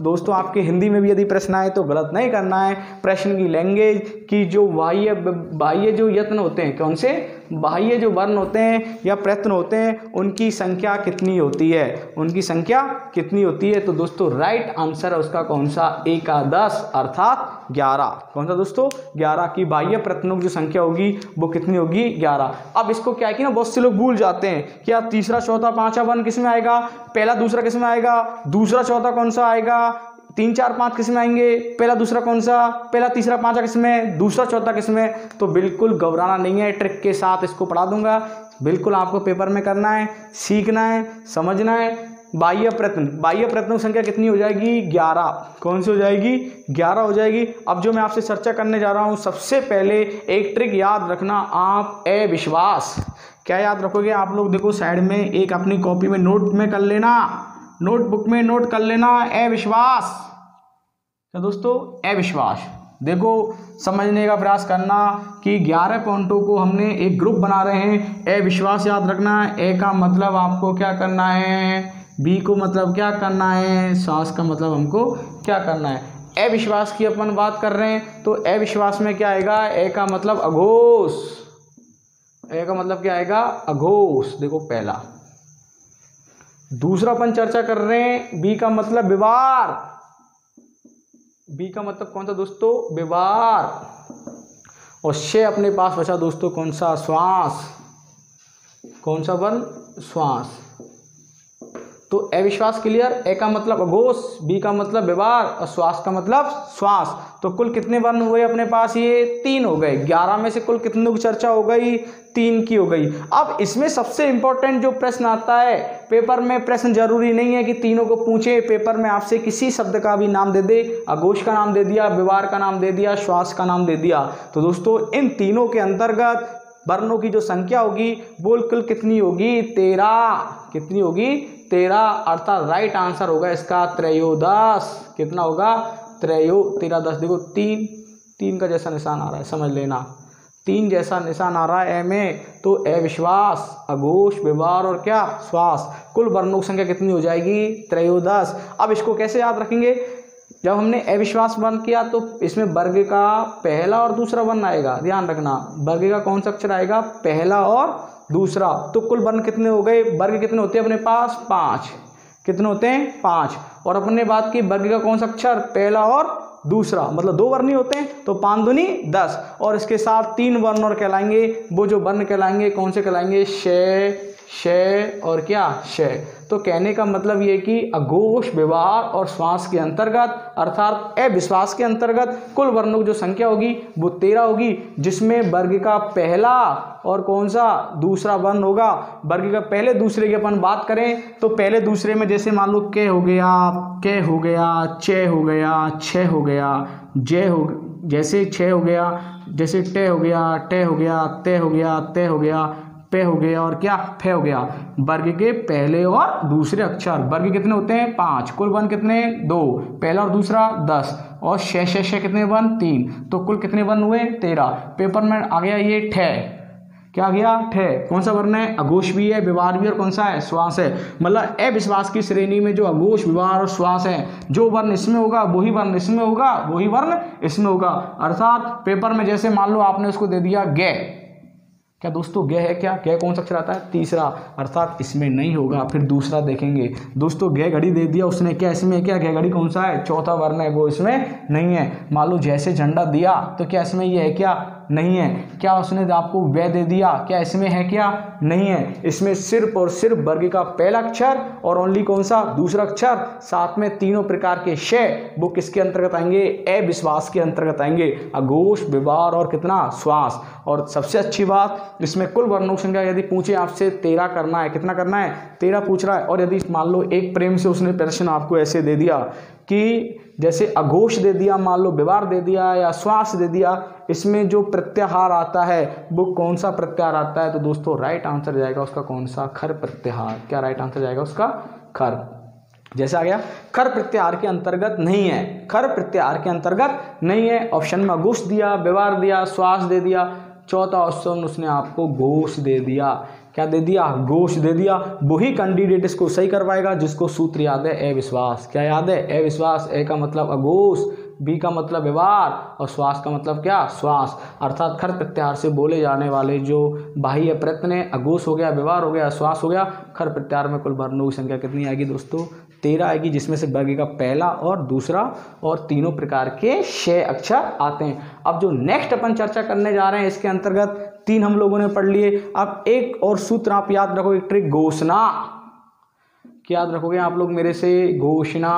दोस्तों आपके हिंदी में भी यदि प्रश्न आए तो गलत नहीं करना है। प्रश्न की लैंग्वेज की जो बाह्य जो यत्न होते हैं, कौन से बाह्य जो वर्ण होते हैं या प्रयत्न होते हैं, उनकी संख्या कितनी होती है, उनकी संख्या कितनी होती है। तो दोस्तों राइट आंसर है उसका कौन सा, एकादश अर्थात 11। कौन सा दोस्तों, 11 की बाह्य प्रयत्नों की जो संख्या होगी वो कितनी होगी, 11। अब इसको क्या है कि ना बहुत से लोग भूल जाते हैं कि यार तीसरा चौथा पांचवा वर्ण किस में आएगा, पहला दूसरा किस में आएगा, दूसरा चौथा कौन सा आएगा, 3 4 5 किस्में आएंगे, पहला दूसरा कौन सा, पहला तीसरा पांचवा किस्में, दूसरा चौथा किस्में। तो बिल्कुल घबराना नहीं है, ट्रिक के साथ इसको पढ़ा दूंगा। बिल्कुल आपको पेपर में करना है, सीखना है, समझना है। बाह्य प्रयत्नों की संख्या कितनी हो जाएगी, 11। कौन सी हो जाएगी, 11 हो जाएगी। अब जो मैं आपसे चर्चा करने जा रहा हूं, सबसे पहले एक ट्रिक याद रखना आप, अविश्वास। क्या याद रखोगे आप लोग, देखो साइड में एक अपनी कॉपी में नोट में कर लेना, नोटबुक में नोट कर लेना, अविश्वास। तो दोस्तों अविश्वास देखो समझने का प्रयास करना कि 11 पॉइंटों को हमने एक ग्रुप बना रहे हैं। अविश्वास याद रखना, ए का मतलब आपको क्या करना है, बी को मतलब क्या करना है, श्वास का मतलब हमको क्या करना है। अविश्वास की अपन बात कर रहे हैं तो अविश्वास में क्या आएगा, ए का मतलब अघोष, ए का मतलब क्या आएगा, अघोष। देखो पहला। दूसरा अपन चर्चा कर रहे हैं, बी का मतलब व्यवहार, बी का मतलब कौन सा दोस्तों, व्यवहार। और शे अपने पास बचा दोस्तों कौन सा, श्वास। कौन सा वर्ण, श्वास। तो अविश्वास क्लियर, ए का मतलब अघोष, बी का मतलब व्यवहार और श्वास का मतलब श्वास। तो कुल कितने वर्ण हुए अपने पास, ये 3 हो गए। 11 में से कुल कितनों की चर्चा हो गई, 3 की हो गई। अब इसमें सबसे इंपॉर्टेंट जो प्रश्न आता है पेपर में, प्रश्न जरूरी नहीं है कि तीनों को पूछे, पेपर में आपसे किसी शब्द का भी नाम दे दे, अघोष का नाम दे दिया, व्यवहार का नाम दे दिया, श्वास का नाम दे दिया। तो दोस्तों इन तीनों के अंतर्गत वर्णों की जो संख्या होगी वो कुल कितनी होगी, 13। कितनी होगी, 13। अर्थात राइट आंसर होगा इसका त्रयोदश। कितना होगा, 13 देखो 3 का जैसा निशान आ रहा है, समझ लेना 3 जैसा निशान आ रहा है ए में। तो अविश्वास, अघोष, व्यवहार और क्या, श्वास। कुल वर्णों की संख्या कितनी हो जाएगी, त्रयोदश। अब इसको कैसे याद रखेंगे, जब हमने अविश्वास वर्ण किया तो इसमें वर्ग का पहला और दूसरा वर्ण आएगा, ध्यान रखना। वर्ग का कौन सा अक्षर आएगा, पहला और दूसरा। तो कुल वर्ण कितने हो गए, वर्ग कितने होते हैं अपने पास, 5। कितने होते हैं, 5। और अपन ने बात की वर्ग का कौन सा अक्षर, पहला और दूसरा, मतलब 2 वर्ण ही होते हैं। तो 5 दूनी 10 और इसके साथ 3 वर्ण और कहलाएंगे। वो जो वर्ण कहलाएंगे कौन से कहलाएंगे, शे, शय और क्या, शय। तो कहने का मतलब ये कि अघोष, व्यवहार और श्वास के अंतर्गत अर्थात अविश्वास के अंतर्गत कुल वर्णों की जो संख्या होगी वो 13 होगी, जिसमें वर्ग का पहला और कौन सा, दूसरा वर्ण होगा। वर्ग का पहले दूसरे की अपन बात करें तो पहले दूसरे में जैसे मान लो के हो गया, के हो गया, चे हो गया, छे हो गया, जे हो, जैसे छे हो गया, जैसे टे हो गया, टे हो गया, ते हो गया, ते हो गया, पे हो गया और क्या, फे हो गया। वर्ग के पहले और दूसरे अक्षर, वर्ग कितने होते हैं, 5। कुल वर्ण कितने, 2। पहला और दूसरा 10 और शे कितने वर्ण, 3। तो कुल कितने वर्ण हुए, 13। पेपर में आ गया ये ठे, क्या आ गया, ठे। कौन सा वर्ण है, अघोष भी है, व्यवहार भी और कौन सा है, श्वास है। मतलब अविश्वास की श्रेणी में जो अघोष, व्यवहार और श्वास है, जो वर्ण इसमें होगा वही वर्ण इसमें होगा, वही वर्ण इसमें होगा। अर्थात पेपर में जैसे मान लो आपने उसको दे दिया गे, क्या दोस्तों गे है, क्या गे कौन सा अक्षर आता है, तीसरा। अर्थात इसमें नहीं होगा, फिर दूसरा देखेंगे। दोस्तों गे घड़ी दे दिया उसने, क्या इसमें, क्या गे घड़ी कौन सा है, चौथा वर्ण है, वो इसमें नहीं है। मान लो जैसे झंडा दिया तो क्या इसमें ये है, क्या नहीं है। क्या उसने आपको वे दे दिया, क्या इसमें है, क्या नहीं है। इसमें सिर्फ और सिर्फ वर्ग का पहला अक्षर और ओनली कौन सा, दूसरा अक्षर, साथ में तीनों प्रकार के शय, वो किसके अंतर्गत आएंगे, अविश्वास के अंतर्गत आएंगे। अघोष, व्यवहार और कितना, श्वास। और सबसे अच्छी बात, इसमें कुल वर्णों की संख्या यदि पूछे आपसे 13 करना है, कितना करना है, 13 पूछ रहा है। और यदि मान लो एक प्रेम से उसने प्रश्न आपको ऐसे दे दिया कि जैसे अघोष दे दिया, मान लो व्यवहार दे दिया या श्वास दे दिया, इसमें जो प्रत्याहार आता है वो कौन सा प्रत्याहार आता है, तो दोस्तों राइट आंसर जाएगा उसका कौन सा, खर प्रत्याहार। क्या राइट आंसर जाएगा उसका, खर। जैसे आ गया, खर प्रत्याहार के अंतर्गत नहीं है, खर प्रत्याहार के अंतर्गत नहीं है। ऑप्शन में अघोष दिया, व्यवहार दिया, श्वास दे दिया, चौथा ऑप्शन उसने आपको घोष दे दिया। क्या दे दिया, घोष दे दिया। वही कैंडिडेट इसको सही करवाएगा जिसको सूत्र याद है अविश्वास। क्या याद है, अविश्वास। ए का मतलब अघोष, बी का मतलब व्यवहार और श्वास का मतलब क्या, श्वास। अर्थात खर प्रत्याहार से बोले जाने वाले जो बाह्य प्रत्यय है, अघोष हो गया, व्यवहार हो गया, श्वास हो गया। खर प्रत्याहार में कुल वर्णों की संख्या कितनी आएगी दोस्तों, 13 आएगी, जिसमें से वर्ग का पहला और दूसरा और तीनों प्रकार के शय अक्षर आते हैं। अब जो नेक्स्ट अपन चर्चा करने जा रहे हैं इसके अंतर्गत 3 हम लोगों ने पढ़ लिए। अब एक और सूत्र आप याद रखो, एक ट्रिक, घोषणा। क्या याद रखोगे आप लोग मेरे से? घोषणा,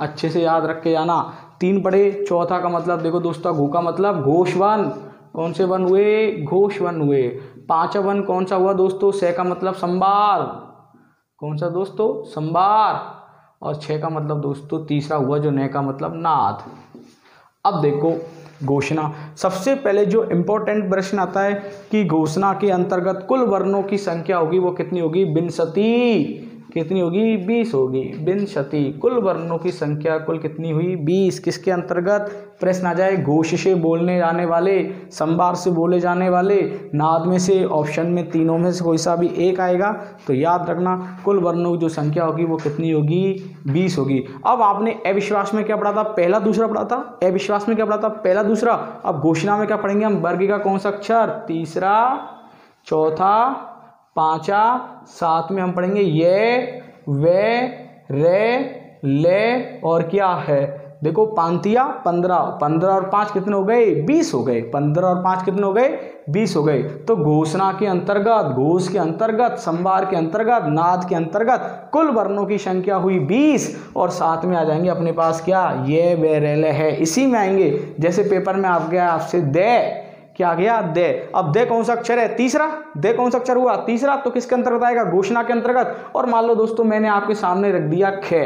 अच्छे से याद रख के जाना। 3 पढ़े। चौथा का मतलब देखो दोस्तों, घू का मतलब घोष वर्ण, कौन से वर्ण हुए? घोष वर्ण हुए। 5वां वर्ण कौन सा हुआ दोस्तों? से का मतलब संभार, कौन सा दोस्तों? संभार। और 6 का मतलब दोस्तों तीसरा हुआ जो ने का मतलब नाद। अब देखो घोषणा, सबसे पहले जो इंपॉर्टेंट प्रश्न आता है कि घोषणा के अंतर्गत कुल वर्णों की संख्या होगी वो कितनी होगी? 20। कितनी होगी? 20 होगी। 20। कुल वर्णों की संख्या कुल कितनी हुई? 20। किसके अंतर्गत? प्रश्न आ जाए घोष से बोलने जाने वाले, संभार से बोले जाने वाले, नाद में से, ऑप्शन में तीनों में से कोई सा भी एक आएगा। तो याद रखना कुल वर्णों की जो संख्या होगी वो कितनी होगी? 20 होगी। अब आपने अविश्वास में क्या पढ़ा था? पहला दूसरा पढ़ा था। अविश्वास में क्या पढ़ा था? पहला दूसरा। अब घोषणा में क्या पढ़ेंगे हम? वर्ग का कौन सा अक्षर? तीसरा, चौथा, 5वां, 7 में हम पढ़ेंगे ये, वे, रे, ले और क्या है? देखो पांतिया 15, 15 और 5 कितने हो गए? 20 हो गए। 15 और 5 कितने हो गए? 20 हो गए। तो घोषणा के अंतर्गत, घोष के अंतर्गत, संभार के अंतर्गत, नाद के अंतर्गत कुल वर्णों की संख्या हुई 20। और साथ में आ जाएंगे अपने पास क्या? ये, वे, रे, ले, है। इसी में आएंगे जैसे पेपर में आप गया आपसे दे, क्या आ गया? दे। अब दे कौन सा अक्षर है? तीसरा। दे कौन सा अक्षर हुआ? तीसरा। तो किसके अंतर्गत आएगा? घोषणा के अंतर्गत। और मान लो दोस्तों मैंने आपके सामने रख दिया खे।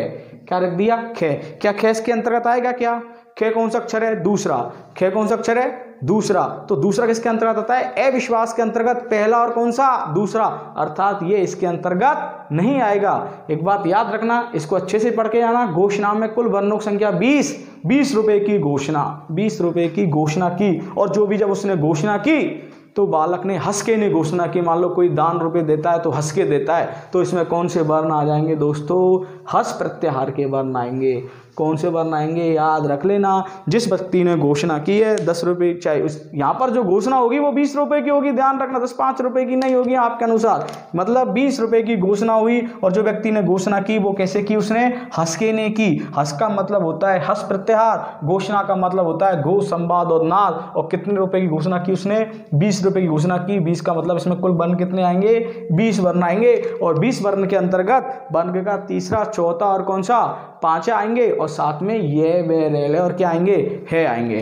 क्या रख दिया? खे। क्या खे इसके अंतर्गत आएगा? क्या खे कौन सा अक्षर है? दूसरा। खे कौन सा अक्षर है? दूसरा। तो दूसरा किसके अंतर्गत आता है? अविश्वास के अंतर्गत। पहला और कौन सा? दूसरा। अर्थात ये इसके अंतर्गत नहीं आएगा। एक बात याद रखना, इसको अच्छे से पढ़ के जाना। घोषणा में कुल वर्णों की संख्या 20। 20 रुपए की घोषणा, 20 रुपए की घोषणा की। और जो भी जब उसने घोषणा की तो बालक ने हंस के नहीं घोषणा की। मान लो कोई दान रुपए देता है तो हंस के देता है, तो इसमें कौन से वर्ण आ जाएंगे दोस्तों? हस प्रत्याहार के वर्ण आएंगे। कौन से वर्ण आएंगे? याद रख लेना। जिस व्यक्ति ने घोषणा की है 10 रुपये, चाहे उस यहाँ पर जो घोषणा होगी वो 20 रुपए की होगी। ध्यान रखना, 10-5 रुपए की नहीं होगी आपके अनुसार। मतलब 20 रुपए की घोषणा हुई। और जो व्यक्ति ने घोषणा की वो कैसे की? उसने हंस के ने की। हंस का मतलब होता है हस प्रत्याहार, घोषणा का मतलब होता है घोष, संवाद और नाद। और कितने रुपए की घोषणा की उसने? 20 रुपए की घोषणा की। 20 का मतलब इसमें कुल वर्ण कितने आएंगे? 20 वर्ण आएंगे। और 20 वर्ण के अंतर्गत वर्ग का तीसरा, चौथा और कौन सा? 5 आएंगे। और साथ में ये, वे, रे, ले और क्या आएंगे? है आएंगे।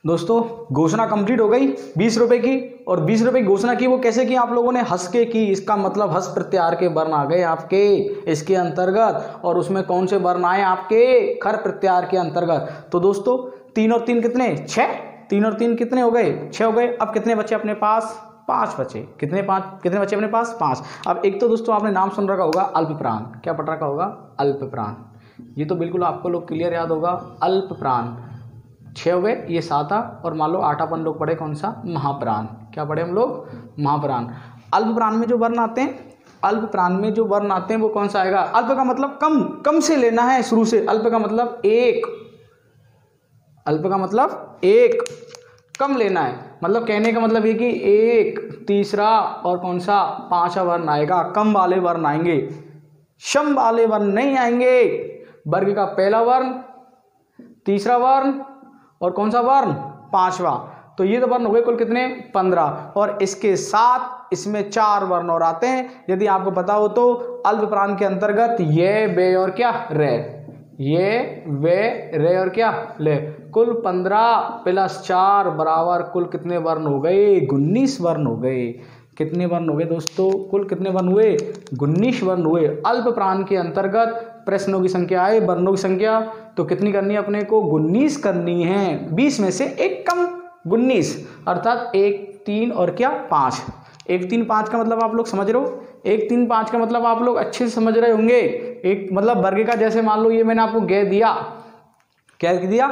दोस्तों घोषणा कंप्लीट हो गई 20 रुपए की। और 20 रुपए की घोषणा की वो कैसे की? आप लोगों ने हंस के की। इसका मतलब हंस प्रत्याहार के वर्ण आ गए आपके इसके अंतर्गत। और उसमें कौन से वर्ण आए आपके? खर प्रत्याहार के अंतर्गत। तो दोस्तों 3 और 3 कितने? 6। 3 और 3 कितने हो गए? 6 हो गए। अब कितने बचे अपने पास? 5 बचे। कितने? 5। कितने बचे अपने पास? 5। अब एक तो दोस्तों आपने नाम सुन रखा होगा अल्पप्राण। क्या पढ़ रखा होगा? अल्पप्राण। ये तो बिल्कुल आपको लोग क्लियर याद होगा। अल्पप्राण 6 हो गए, ये 7 और मान लो 8 अपन लोग पढ़े कौन सा? महाप्राण। क्या पढ़े हम लोग? महाप्राण। अल्पप्राण में जो वर्ण आते हैं, अल्पप्राण में जो वर्ण आते हैं वो कौन सा आएगा? अल्प का मतलब कम, कम से लेना है शुरू से। अल्प का मतलब एक, अल्प का मतलब एक, कम लेना है। मतलब कहने का मतलब ये कि एक, तीसरा और कौन सा? 5वां वर्ण आएगा। कम वाले वर्ण आएंगे, शम वाले वर्ण नहीं आएंगे। वर्ग का पहला वर्ण, तीसरा वर्ण और कौन सा वर्ण? 5वां। तो ये तो वर्ण हो गए कुल कितने? 15। और इसके साथ इसमें 4 वर्ण और आते हैं। यदि आपको पता हो तो अल्पप्राण के अंतर्गत ये, वे और क्या? रे। ये, वे, रे और क्या? ले। कुल 15 प्लस 4 बराबर कुल कितने वर्ण हो गए? 19 वर्ण हो गए। कितने वर्ण हो गए दोस्तों? कुल कितने वर्ण हुए? 19 वर्ण हुए। अल्पप्राण के अंतर्गत प्रश्नों की संख्या आए, वर्णों की संख्या तो कितनी करनी है अपने को? 19 करनी है। 20 में से एक कम 19, अर्थात 1, 3 और क्या? 5। 1, 3, 5 का मतलब आप लोग समझ रहे हो? 1, 3, 5 का मतलब आप लोग अच्छे से समझ रहे होंगे। एक मतलब वर्ग का, जैसे मान लो ये मैंने आपको गे दिया। क्या दिया?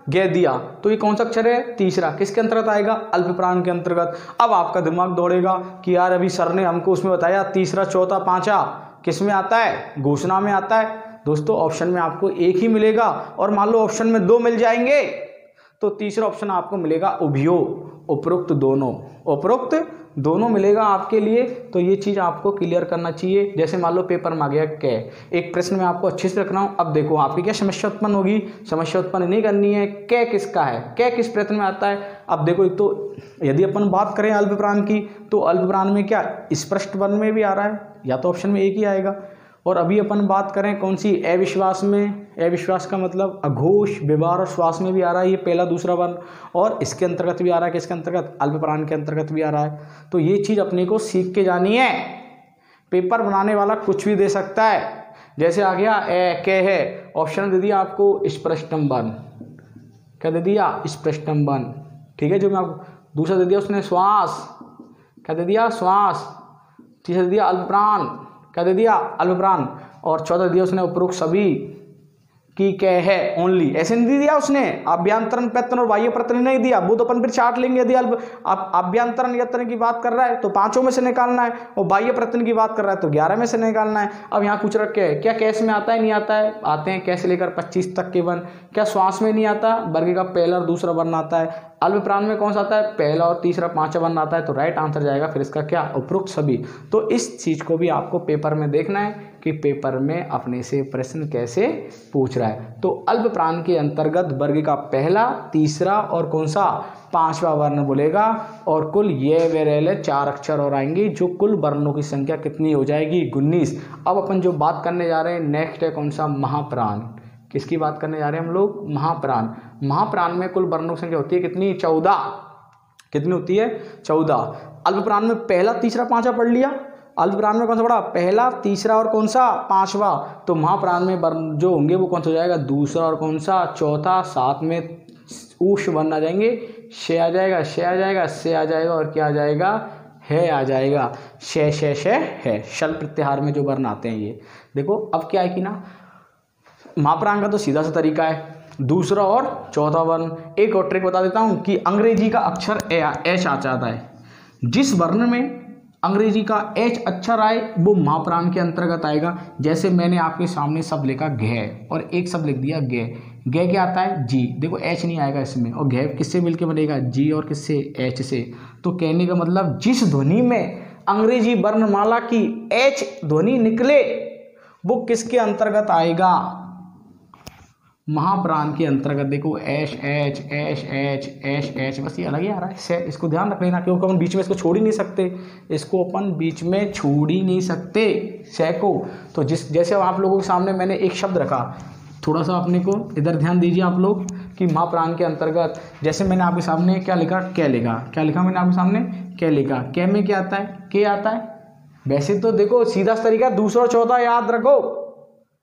गे दिया। तो ये कौन सा अक्षर है? तीसरा। किसके अंतर्गत आएगा? अल्पप्राण के अंतर्गत। अब आपका दिमाग दौड़ेगा कि यार अभी सर ने हमको उसमें बताया तीसरा, चौथा, 5वां किस में आता है? घोषणा में आता है। दोस्तों ऑप्शन में आपको एक ही मिलेगा। और मान लो ऑप्शन में 2 मिल जाएंगे तो तीसरा ऑप्शन आपको मिलेगा उभयो, उपरोक्त दोनों। उपरोक्त दोनों मिलेगा आपके लिए। तो ये चीज़ आपको क्लियर करना चाहिए। जैसे मान लो पेपर में आ गया कै, एक प्रश्न में आपको अच्छे से रखना हूँ। अब देखो आपकी क्या समस्या उत्पन्न होगी? समस्या उत्पन्न नहीं करनी है। कै किसका है? कै किस प्रश्न में आता है? अब देखो एक तो यदि अपन बात करें अल्पप्राण की, तो अल्पप्राण में क्या स्पष्ट वर्ण में भी आ रहा है, या तो ऑप्शन में एक ही आएगा। और अभी अपन बात करें कौन सी, अविश्वास में, अविश्वास का मतलब अघोष, व्यवहार और श्वास में भी आ रहा है ये पहला दूसरा वर्ण, और इसके अंतर्गत भी आ रहा है, किसके अंतर्गत, अल्प प्राण के अंतर्गत भी आ रहा है। तो ये चीज़ अपने को सीख के जानी है। पेपर बनाने वाला कुछ भी दे सकता है, जैसे आ गया ए के है, ऑप्शन दे दिया आपको स्पृष्टम वर्ण, क्या दे दिया, स्पृष्टम वर्ण, ठीक है। जो मैं आपको दूसरा दे दिया उसने श्वास, क्या दे दिया, श्वास। तीसरा दे दिया अल्प प्राण, क्या दे दिया, अल्प प्राण। और चौथा दिया उसने उपरोक्त सभी की कह है ओनली, ऐसे नहीं दिया उसने। अभ्यंतरण, प्रत्यन और बाह्य प्रत्यन नहीं दिया, वो तो अपन फिर चार्ट लेंगे। यदि अभ्यंतरण यत्न की बात कर रहा है तो 5 में से निकालना है, और बाह्य प्रत्यन की बात कर रहा है तो 11 में से निकालना है। अब यहाँ पूछ रखे है क्या कैस में आता है, नहीं आता है, आते हैं कैसे लेकर 25 तक के वर्ण। क्या श्वास में नहीं आता, वर्ग का पहला और दूसरा वर्ण आता है। अल्प प्राण में कौन सा आता है, पहला और तीसरा, 5वां वर्ण आता है। तो राइट आंसर जाएगा फिर इसका क्या, उपरोक्त सभी। तो इस चीज को भी आपको पेपर में देखना है कि पेपर में अपने से प्रश्न कैसे पूछ रहा है। तो अल्प प्राण के अंतर्गत वर्ग का पहला, तीसरा और कौन सा, 5वां वर्ण बोलेगा। और कुल ये वेरेले 4 अक्षर और आएंगे, जो कुल वर्णों की संख्या कितनी हो जाएगी, 19। अब अपन जो बात करने जा रहे हैं नेक्स्ट है कौन सा, महाप्राण। किसकी बात करने जा रहे हैं हम लोग, महाप्राण। महाप्राण में कुल वर्णों की संख्या होती है कितनी, 14। कितनी होती है, 14। अल्प प्राण में पहला, तीसरा, 5वां पढ़ लिया। अल्प प्राण में कौन सा पढ़ा, पहला, तीसरा और कौन सा, 5वां। तो महाप्राण में वर्ण जो होंगे वो कौन सा हो जाएगा, दूसरा और कौन सा, चौथा। साथ में ऊष वर्ण आ जाएंगे, शे आ जाएगा, शे आ जाएगा, से आ जाएगा, और क्या आ जाएगा, है आ जाएगा। शे शे शे है, शल प्रत्याहार में जो वर्ण आते हैं ये। देखो अब क्या है कि ना, महाप्राण का तो सीधा सा तरीका है, दूसरा और चौथा वर्ण। एक और ट्रिक बता देता हूं कि अंग्रेजी का अक्षर एच आ जाता है। जिस वर्ण में अंग्रेजी का एच अक्षर आए वो महाप्राण के अंतर्गत आएगा। जैसे मैंने आपके सामने शब्द लिखा घे और एक शब्द लिख दिया गे, गे क्या आता है, जी। देखो एच नहीं आएगा इसमें, और घे किससे मिलके बनेगा, जी और किससे, एच से। तो कहने का मतलब जिस ध्वनि में अंग्रेजी वर्णमाला की एच ध्वनि निकले वो किसके अंतर्गत आएगा, महाप्राण के अंतर्गत। देखो H H H H H H, बस ये अलग ही आ रहा है से, इसको ध्यान रख लेना, क्योंकि अपन बीच में इसको छोड़ ही नहीं सकते, इसको अपन बीच में छोड़ ही नहीं सकते से को। तो जैसे आप लोगों के सामने मैंने एक शब्द रखा, थोड़ा सा अपने को इधर ध्यान दीजिए आप लोग कि महाप्राण के अंतर्गत, जैसे मैंने आपके सामने क्या लिखा, क्या लिखा, क्या लिखा मैंने आपके सामने, क्या लिखा। क्या में क्या आता है, के आता है। वैसे तो देखो सीधा तरीका दूसरा और चौथा याद रखो,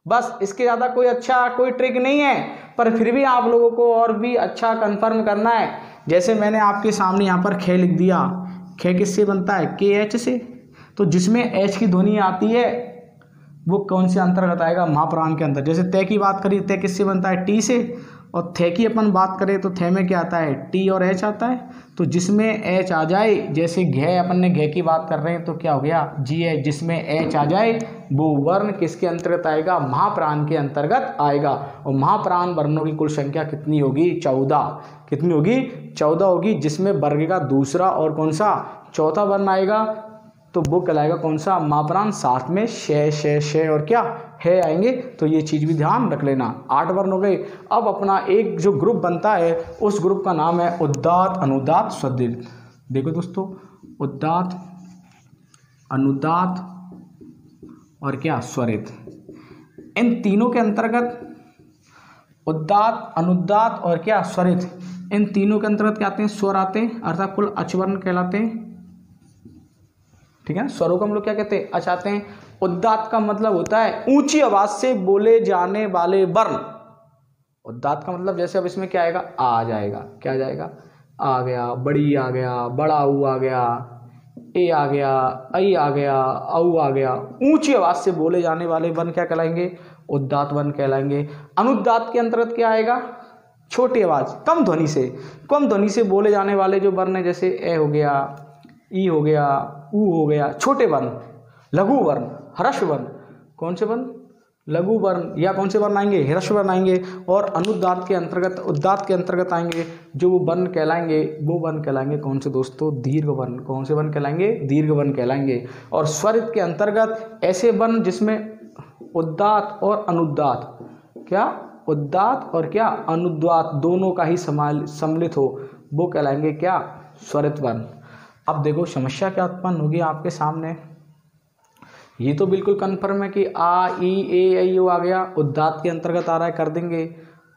बस इसके ज़्यादा कोई अच्छा कोई ट्रिक नहीं है, पर फिर भी आप लोगों को और भी अच्छा कंफर्म करना है। जैसे मैंने आपके सामने यहाँ पर खे लिख दिया, खे किससे बनता है, के एच से। तो जिसमें एच की ध्वनि आती है वो कौन से अंतर्गत आएगा, महाप्राण के अंदर। जैसे तय की बात करिए, तय किससे बनता है, टी से। और थे की अपन बात करें तो थे में क्या आता है, टी और एच आता है। तो जिसमें एच आ जाए, जैसे घे, अपन ने घे की बात कर रहे हैं तो क्या हो गया, जी है। जिसमें एच आ जाए वो वर्ण किसके अंतर्गत आएगा, महाप्राण के अंतर्गत आएगा। और महाप्राण वर्णों की कुल संख्या कितनी होगी, 14। कितनी होगी, 14 होगी। जिसमें वर्ग का दूसरा और कौन सा, चौथा वर्ण आएगा तो वो कहलाएगा कौन सा, महाप्राण। साथ में शे और क्या, है आएंगे। तो ये चीज़ भी ध्यान रख लेना। 8 वर्ण हो गए। अब अपना एक जो ग्रुप बनता है उस ग्रुप का नाम है उदात्त, अनुदात्त, स्वरित। देखो दोस्तों, उदात्त, अनुदात्त और क्या, स्वरित। इन तीनों के अंतर्गत उदात्त, अनुदात्त और क्या, स्वरित, इन तीनों के अंतर्गत क्या आते हैं, स्वर आते हैं, अर्थात कुल अचवर्ण कहलाते हैं। ठीक है ना, स्वरों को हम लोग क्या कहते हैं, अचाते हैं। उदात्त का मतलब होता है ऊंची आवाज से बोले जाने वाले वर्ण। उदात्त का मतलब जैसे अब इसमें क्या आएगा, आ जाएगा, क्या आ जाएगा, आ गया, बड़ी आ गया, बड़ा ऊ आ गया, ए आ गया, आई आ गया, औ आ गया। ऊंची आवाज से बोले जाने वाले वर्ण क्या कहलाएंगे, उदात्त वर्ण कहलाएंगे। अनुदात्त के अंतर्गत क्या आएगा, छोटी आवाज, कम ध्वनि से बोले जाने वाले जो वर्ण है, जैसे ए हो गया, ई हो गया, ऊ हो गया, छोटे वर्ण, लघु वर्ण, ह्रस्व वर्ण। कौन से वर्ण, लघु वर्ण, या कौन से वर्ण आएंगे, ह्रस्व वर्ण आएंगे। और अनुदात्त के अंतर्गत, उदात्त के अंतर्गत आएंगे जो वो वर्ण कहलाएंगे, वो वर्ण कहलाएंगे कौन से दोस्तों, दीर्घ वर्ण। कौन से वर्ण कहलाएंगे, दीर्घ वर्ण कहलाएंगे। और स्वरित के अंतर्गत ऐसे वर्ण जिसमें उदात्त और अनुदात्त, क्या, उदात्त और क्या, अनुदात्त दोनों का ही सम्मिलित हो, वो कहलाएंगे क्या, स्वरित वर्ण। अब देखो समस्या क्या उत्पन्न होगी आपके सामने ये तो बिल्कुल कन्फर्म है कि आ ई ए ऐ ओ आ गया, उदात्त के अंतर्गत आ रहा है, कर देंगे।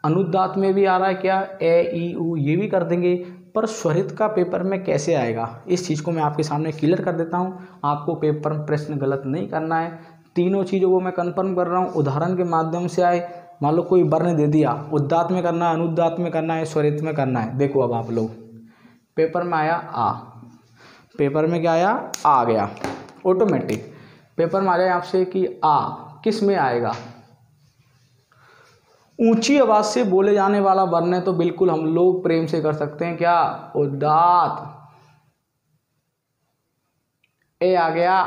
अनुदात्त में भी आ रहा है क्या, ए ई उ, ये भी कर देंगे। पर स्वरित का पेपर में कैसे आएगा, इस चीज़ को मैं आपके सामने क्लियर कर देता हूँ। आपको पेपर में प्रश्न गलत नहीं करना है, तीनों चीज़ों को मैं कन्फर्म कर रहा हूँ, उदाहरण के माध्यम से आए। मान लो कोई वर्ण दे दिया, उदात्त में करना है, अनुदात्त में करना है, स्वरित में करना है। देखो अब आप लोग, पेपर में आया आ, पेपर में क्या आया, आ गया ऑटोमेटिक। पेपर में आ जाए आपसे कि आ किस में आएगा, ऊंची आवाज से बोले जाने वाला वर्ण है, तो बिल्कुल हम लोग प्रेम से कर सकते हैं क्या, उदात्त। ए आ गया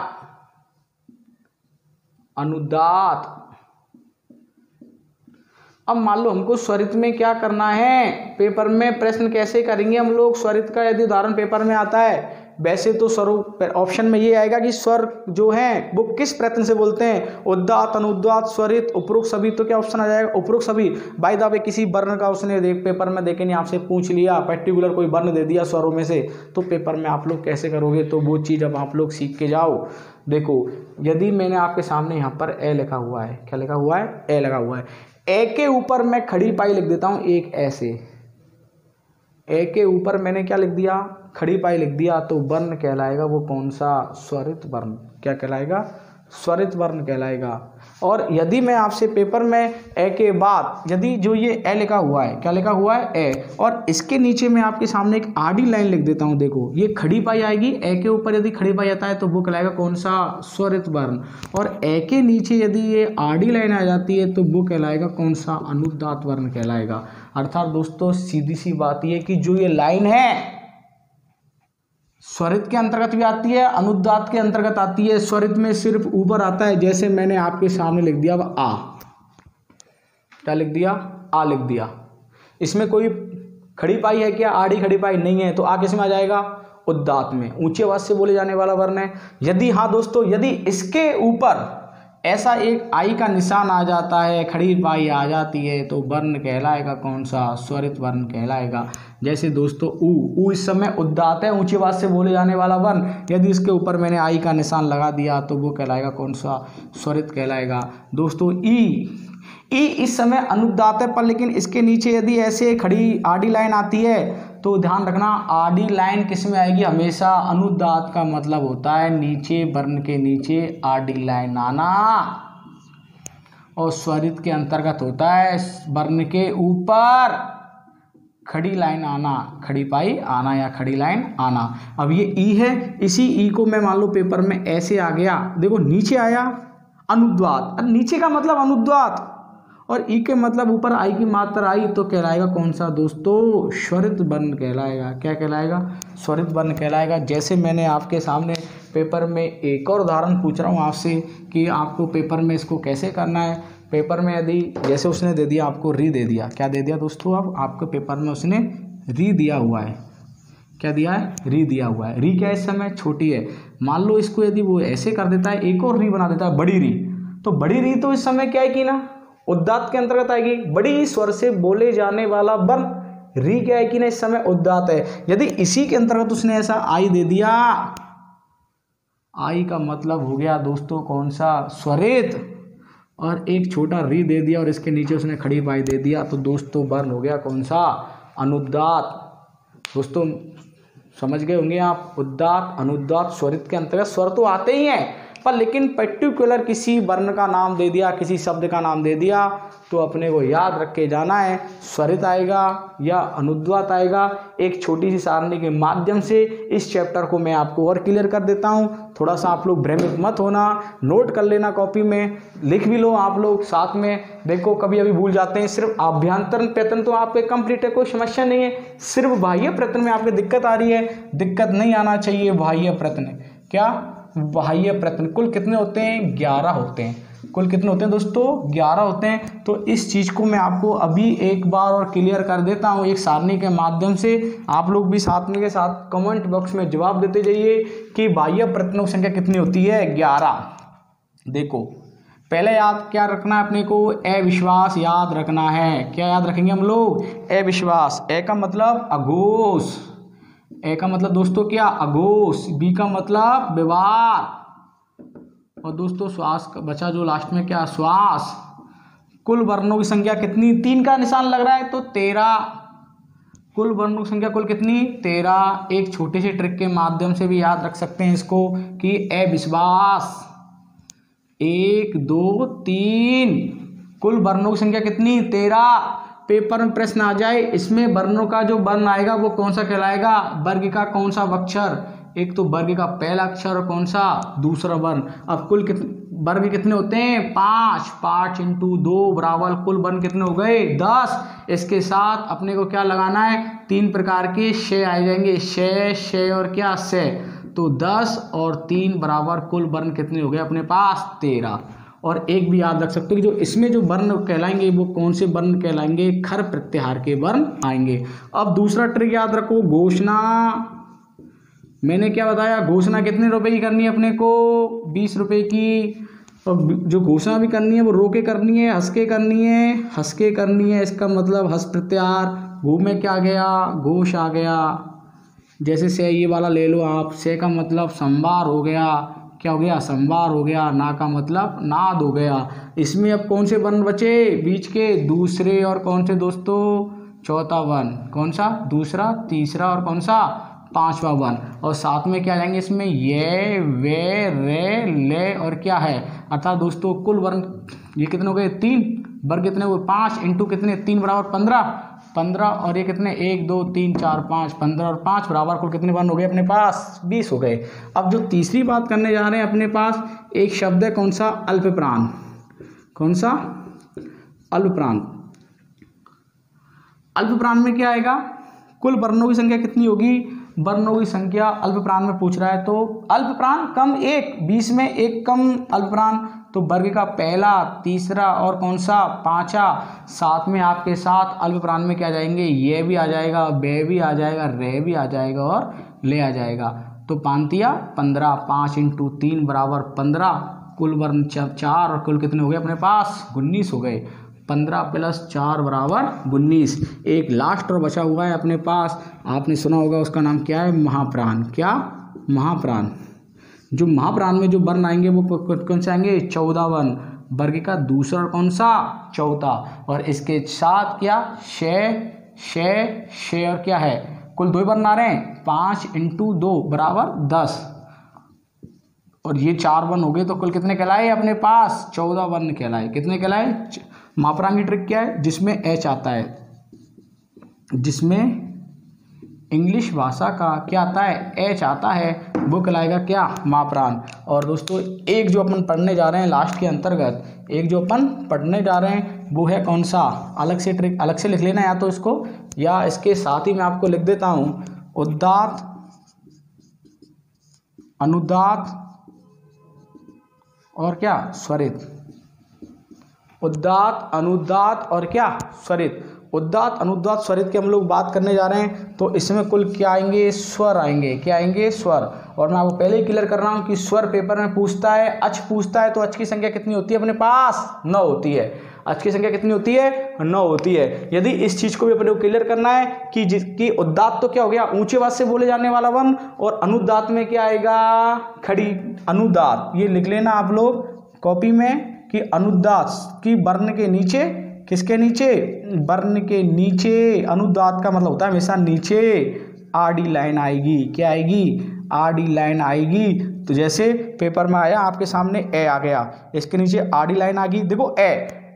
अनुदात्त। अब मान लो हमको स्वरित में क्या करना है, पेपर में प्रश्न कैसे करेंगे हम लोग स्वरित का, यदि उदाहरण पेपर में आता है। वैसे तो स्वरूप ऑप्शन में ये आएगा कि स्वर जो है वो किस प्रयत्न से बोलते हैं, उदात्त, अनुदात्त, स्वरित, उपरोक्त सभी। तो क्या ऑप्शन आ जाएगा, उपरोक्त सभी। बाय द वे किसी वर्ण का उसने पेपर में देखे नहीं, आपसे पूछ लिया, पर्टिकुलर कोई वर्ण दे दिया स्वरों में से, तो पेपर में आप लोग कैसे करोगे, तो वो चीज़ अब आप लोग सीख के जाओ। देखो यदि मैंने आपके सामने यहाँ पर ए लिखा हुआ है, क्या लिखा हुआ है, ए लगा हुआ है, ए के ऊपर मैं खड़ी पाई लिख देता हूँ एक ऐसे, ए के ऊपर मैंने क्या लिख दिया, खड़ी पाई लिख दिया, तो वर्ण कहलाएगा वो कौन सा, स्वरित वर्ण। क्या कहलाएगा, स्वरित वर्ण कहलाएगा। और यदि मैं आपसे पेपर में ए के बाद यदि जो ये ए लिखा हुआ है, क्या लिखा हुआ है, ए, और इसके नीचे मैं आपके सामने एक आड़ी लाइन लिख देता हूँ। देखो ये खड़ी पाई आएगी, ए के ऊपर यदि खड़ी पाई आता है तो वो कहलाएगा कौन सा, स्वरित वर्ण। और ए के नीचे यदि ये आड़ी लाइन आ जाती है तो वो कहलाएगा कौन सा, अनुदात्त वर्ण कहलाएगा। अर्थात दोस्तों सीधी सी बात ये कि जो ये लाइन है स्वरित के अंतर्गत भी आती है, अनुदात्त के अंतर्गत आती है। स्वरित में सिर्फ ऊपर आता है, जैसे मैंने आपके सामने लिख दिया अब आ, क्या लिख दिया, आ लिख दिया। इसमें कोई खड़ी पाई है क्या, आड़ी खड़ी पाई नहीं है, तो आ किस में आ जाएगा, उदात्त में, ऊंची आवाज से बोले जाने वाला वर्ण है। यदि हाँ दोस्तों, यदि इसके ऊपर ऐसा एक आई का निशान आ जाता है, खड़ी पाई आ जाती है, तो वर्ण कहलाएगा कौन सा, स्वरित वर्ण कहलाएगा। जैसे दोस्तों ऊ इस समय उदात्त है, ऊंची आवाज से बोले जाने वाला वर्ण, यदि इसके ऊपर मैंने आई का निशान लगा दिया तो वो कहलाएगा कौन सा, स्वरित कहलाएगा। दोस्तों ई इस समय अनुदात्त है, पर लेकिन इसके नीचे यदि ऐसे खड़ी आड़ी लाइन आती है तो ध्यान रखना, आड़ी लाइन किस में आएगी, हमेशा अनुदात्त का मतलब होता है नीचे, वर्ण के नीचे आड़ी लाइन आना, और स्वरित के अंतर्गत होता है वर्ण के ऊपर खड़ी लाइन आना, खड़ी पाई आना या खड़ी लाइन आना। अब ये ई है, इसी ई को मैं मान लो पेपर में ऐसे आ गया, देखो नीचे आया अनुदात्त, नीचे का मतलब अनुदात्त, और ई के मतलब ऊपर आई की मात्रा आई, तो कहलाएगा कौन सा दोस्तों, स्वरित वर्ण कहलाएगा। क्या कहलाएगा, स्वरित वर्ण कहलाएगा। जैसे मैंने आपके सामने पेपर में एक और उदाहरण पूछ रहा हूँ आपसे कि आपको पेपर में इसको कैसे करना है। पेपर में यदि जैसे उसने दे दिया आपको री दे दिया, क्या दे दिया दोस्तों, अब आपके पेपर में उसने री दिया हुआ है, क्या दिया है, री दिया हुआ है। री क्या इस समय छोटी है, मान लो इसको यदि वो ऐसे कर देता है, एक और री बना देता है बड़ी री, तो बड़ी री तो इस समय क्या है कि ना, उदात्त के अंतर्गत आएगी। बड़ी स्वर से बोले जाने वाला वर्ण री क्या है कि ना, इस समय उदात्त है। यदि इसी के अंतर्गत उसने ऐसा आई दे दिया, आई का मतलब हो गया दोस्तों कौन सा, स्वरित, और एक छोटा री दे दिया और इसके नीचे उसने खड़ी पाई दे दिया, तो दोस्तों वर्ण हो गया कौन सा, अनुदात्त। दोस्तों समझ गए होंगे आप, उदात्त, अनुदात्त, स्वरित के अंतर्गत स्वर तो आते ही हैं, पर लेकिन पर्टिकुलर किसी वर्ण का नाम दे दिया, किसी शब्द का नाम दे दिया, तो अपने को याद रख के जाना है, स्वरित आएगा या अनुदात्त आएगा। एक छोटी सी सारणी के माध्यम से इस चैप्टर को मैं आपको और क्लियर कर देता हूँ। थोड़ा सा आप लोग भ्रमित मत होना, नोट कर लेना, कॉपी में लिख भी लो आप लोग साथ में। देखो कभी अभी भूल जाते हैं, सिर्फ आभ्यंतरण प्रयत्न तो आपके कंप्लीट है, कोई समस्या नहीं है, सिर्फ बाह्य प्रयत्न में आपको दिक्कत आ रही है, दिक्कत नहीं आना चाहिए। बाह्य प्रयत्न, क्या बाह्य प्रयत्न कुल कितने होते हैं, 11 होते हैं। कुल कितने होते हैं दोस्तों, 11 होते हैं। तो इस चीज़ को मैं आपको अभी एक बार और क्लियर कर देता हूँ एक सारणी के माध्यम से। आप लोग भी साथ में के साथ कमेंट बॉक्स में जवाब देते जाइए कि बाह्य प्रयत्नों की संख्या कितनी होती है, 11। देखो पहले याद क्या रखना है अपने को, अविश्वास याद रखना है। क्या याद रखेंगे हम लोग, अविश्वास। ए का मतलब अघोष, ए का मतलब दोस्तों क्या, अघोष। बी का मतलब विवाद, और दोस्तों श्वास का बचा जो लास्ट में क्या, श्वास। कुल वर्णों की संख्या कितनी, 3 का निशान लग रहा है तो 13। कुल वर्णों की संख्या कुल कितनी, 13। एक छोटे से ट्रिक के माध्यम से भी याद रख सकते हैं इसको कि अविश्वास 1 2 3। कुल वर्णों की संख्या कितनी, 13। पेपर में प्रश्न आ जाए इसमें वर्णों का जो वर्ण आएगा वो कौन सा कहलाएगा, वर्ग का कौन सा अक्षर, एक तो वर्ग का पहला अक्षर और कौन सा, दूसरा वर्ण। अब कुल वर्ग कितने होते हैं, 5। 5 × 2 बराबर कुल वर्ण कितने हो गए, 10। इसके साथ अपने को क्या लगाना है, 3 प्रकार के शय आ जाएंगे, शय और क्या, से। तो 10 और 3 बराबर कुल वर्ण कितने हो गए अपने पास, 13। और एक भी याद रख सकते हो कि जो इसमें जो वर्ण कहलाएंगे वो कौन से वर्ण कहलाएंगे, खर प्रत्याहार के वर्ण आएंगे। अब दूसरा ट्रिक याद रखो, घोषणा। मैंने क्या बताया, घोषणा कितने रुपए की करनी है अपने को, 20 रुपए की। और जो घोषणा भी करनी है वो रो के करनी है, हंस के करनी है, हंस के करनी है। इसका मतलब हंस प्रत्याहार, घू में क्या गया, घोष आ गया। जैसे से ये वाला ले लो आप, से का मतलब संभार हो गया, क्या हो गया, संभार हो गया। ना का मतलब नाद हो गया। इसमें अब कौन से वर्ण बचे, बीच के दूसरे और कौन से दोस्तों, चौथा वर्ण। कौन सा, दूसरा, तीसरा और कौन सा, पांचवा वर्ण। और साथ में क्या जाएंगे इसमें, ये, वे, रे, ले और क्या है, अर्थात दोस्तों कुल वर्ण ये कितने हो गए, 3। वर्ग कितने हुए, 5 × कितने, 3 बराबर 15। और ये कितने, 1 2 3 4 5, 15 और 5 बराबर कुल कितने वर्ण हो गए अपने पास, 20 हो गए। अब जो तीसरी बात करने जा रहे हैं अपने पास, एक शब्द है कौन सा, अल्पप्राण। कौन सा, अल्पप्राण। अल्पप्राण में क्या आएगा, कुल वर्णों की संख्या कितनी होगी, वर्णों की संख्या अल्पप्राण में पूछ रहा है तो अल्पप्राण कम 1, 20 में 1 कम अल्पप्राण, तो वर्ग का पहला, तीसरा और कौन सा, पांचवा। साथ में आपके साथ अल्पप्राण में क्या जाएंगे, ये भी आ जाएगा, बे भी आ जाएगा, रे भी आ जाएगा और ले आ जाएगा। तो 5 15, 5 × 3 बराबर 15। कुल वर्ण 4 और कुल कितने हो गए अपने पास, 19 हो गए। 15 + 4 बराबर 19। एक लास्ट और बचा हुआ है अपने पास, आपने सुना होगा, उसका नाम क्या है, महाप्राण। क्या, महाप्राण। जो महाप्राण में जो वर्ण आएंगे वो कौन से आएंगे, 14 वर्ण। वर्ग का दूसरा और कौन सा, चौथा। और इसके साथ क्या, शे और क्या है, कुल 2 वर्ण आ रहे हैं, 5 × 2 बराबर 10। और ये 4 वर्ण हो गए तो कुल कितने कहलाए अपने पास, 14 वर्ण कहलाए। कितने कहलाए, महाप्राण की ट्रिक क्या है, जिसमें एच आता है, जिसमें इंग्लिश भाषा का क्या आता है, एच आता है, वो कहलाएगा क्या, महाप्राण। और दोस्तों एक जो अपन पढ़ने जा रहे हैं लास्ट के अंतर्गत, एक जो अपन पढ़ने जा रहे हैं वो है कौन सा, अलग से ट्रिक, अलग से लिख लेना या तो इसको, या इसके साथ ही मैं आपको लिख देता हूँ, उदात्त, अनुदात्त और क्या, स्वरित। उदात्त, अनुदात्त और क्या, स्वरित। उदात्त, अनुदात्त, स्वरित की हम लोग बात करने जा रहे हैं तो इसमें कुल क्या आएंगे, स्वर आएंगे। क्या आएंगे, स्वर। और मैं आपको पहले ही क्लियर कर रहा हूं कि स्वर पेपर में पूछता है, अच पूछता है तो अच की संख्या कितनी होती है अपने पास, 9 होती है। अच की संख्या कितनी होती है, 9 होती है। यदि इस चीज को भी अपने को क्लियर करना है कि जिसकी उदात्त तो क्या हो गया, ऊंचे आवाज से बोले जाने वाला वर्ण, और अनुदात्त में क्या आएगा, खड़ी अनुदात्त। ये लिख लेना आप लोग कॉपी में कि अनुदात्त की वर्ण के नीचे, किसके नीचे, वर्ण के नीचे, अनुदात्त का मतलब होता है हमेशा नीचे आडी लाइन आएगी। क्या आएगी, आडी लाइन आएगी। तो जैसे पेपर में आया आपके सामने ए आ गया, इसके नीचे आडी लाइन आ गई, देखो ए।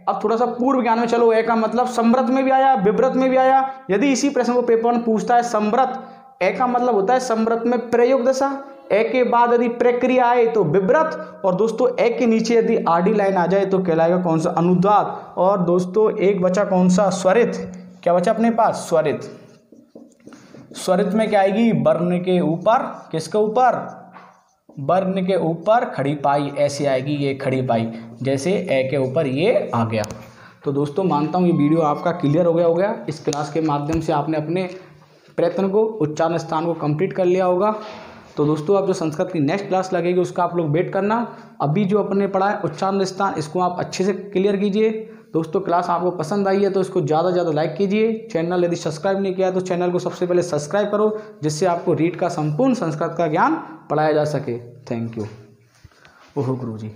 अब थोड़ा सा पूर्व ज्ञान में चलो, ए का मतलब समृत में भी आया, विव्रत में भी आया। यदि इसी प्रश्न को पेपर में पूछता है समृत, ए का मतलब होता है समृत में प्रयोग दशा, ए के बाद यदि प्रक्रिया आए तो विव्रत, और दोस्तों ए के नीचे यदि आडी लाइन आ जाए तो कहलाएगा कौन सा, अनुदात्त। और दोस्तों एक बचा कौन सा, स्वरित। क्या बचा अपने पास, स्वरित। स्वरित में क्या आएगी, वर्ण के ऊपर, किसके ऊपर, वर्ण के ऊपर खड़ी पाई, ऐसे आएगी, ये खड़ी पाई, जैसे ए के ऊपर ये आ गया। तो दोस्तों मानता हूँ ये वीडियो आपका क्लियर हो गया। इस क्लास के माध्यम से आपने अपने प्रयत्न को, उच्चारण स्थान को कंप्लीट कर लिया होगा। तो दोस्तों अब जो संस्कृत की नेक्स्ट क्लास लगेगी उसका आप लोग वेट करना। अभी जो अपने पढ़ा है उच्चारण स्थान, इसको आप अच्छे से क्लियर कीजिए। दोस्तों क्लास आपको पसंद आई है तो इसको ज़्यादा से ज़्यादा लाइक कीजिए। चैनल यदि सब्सक्राइब नहीं किया है तो चैनल को सबसे पहले सब्सक्राइब करो, जिससे आपको रीड का संपूर्ण संस्कृत का ज्ञान पढ़ाया जा सके। Thank you. ओहो गुरुजी।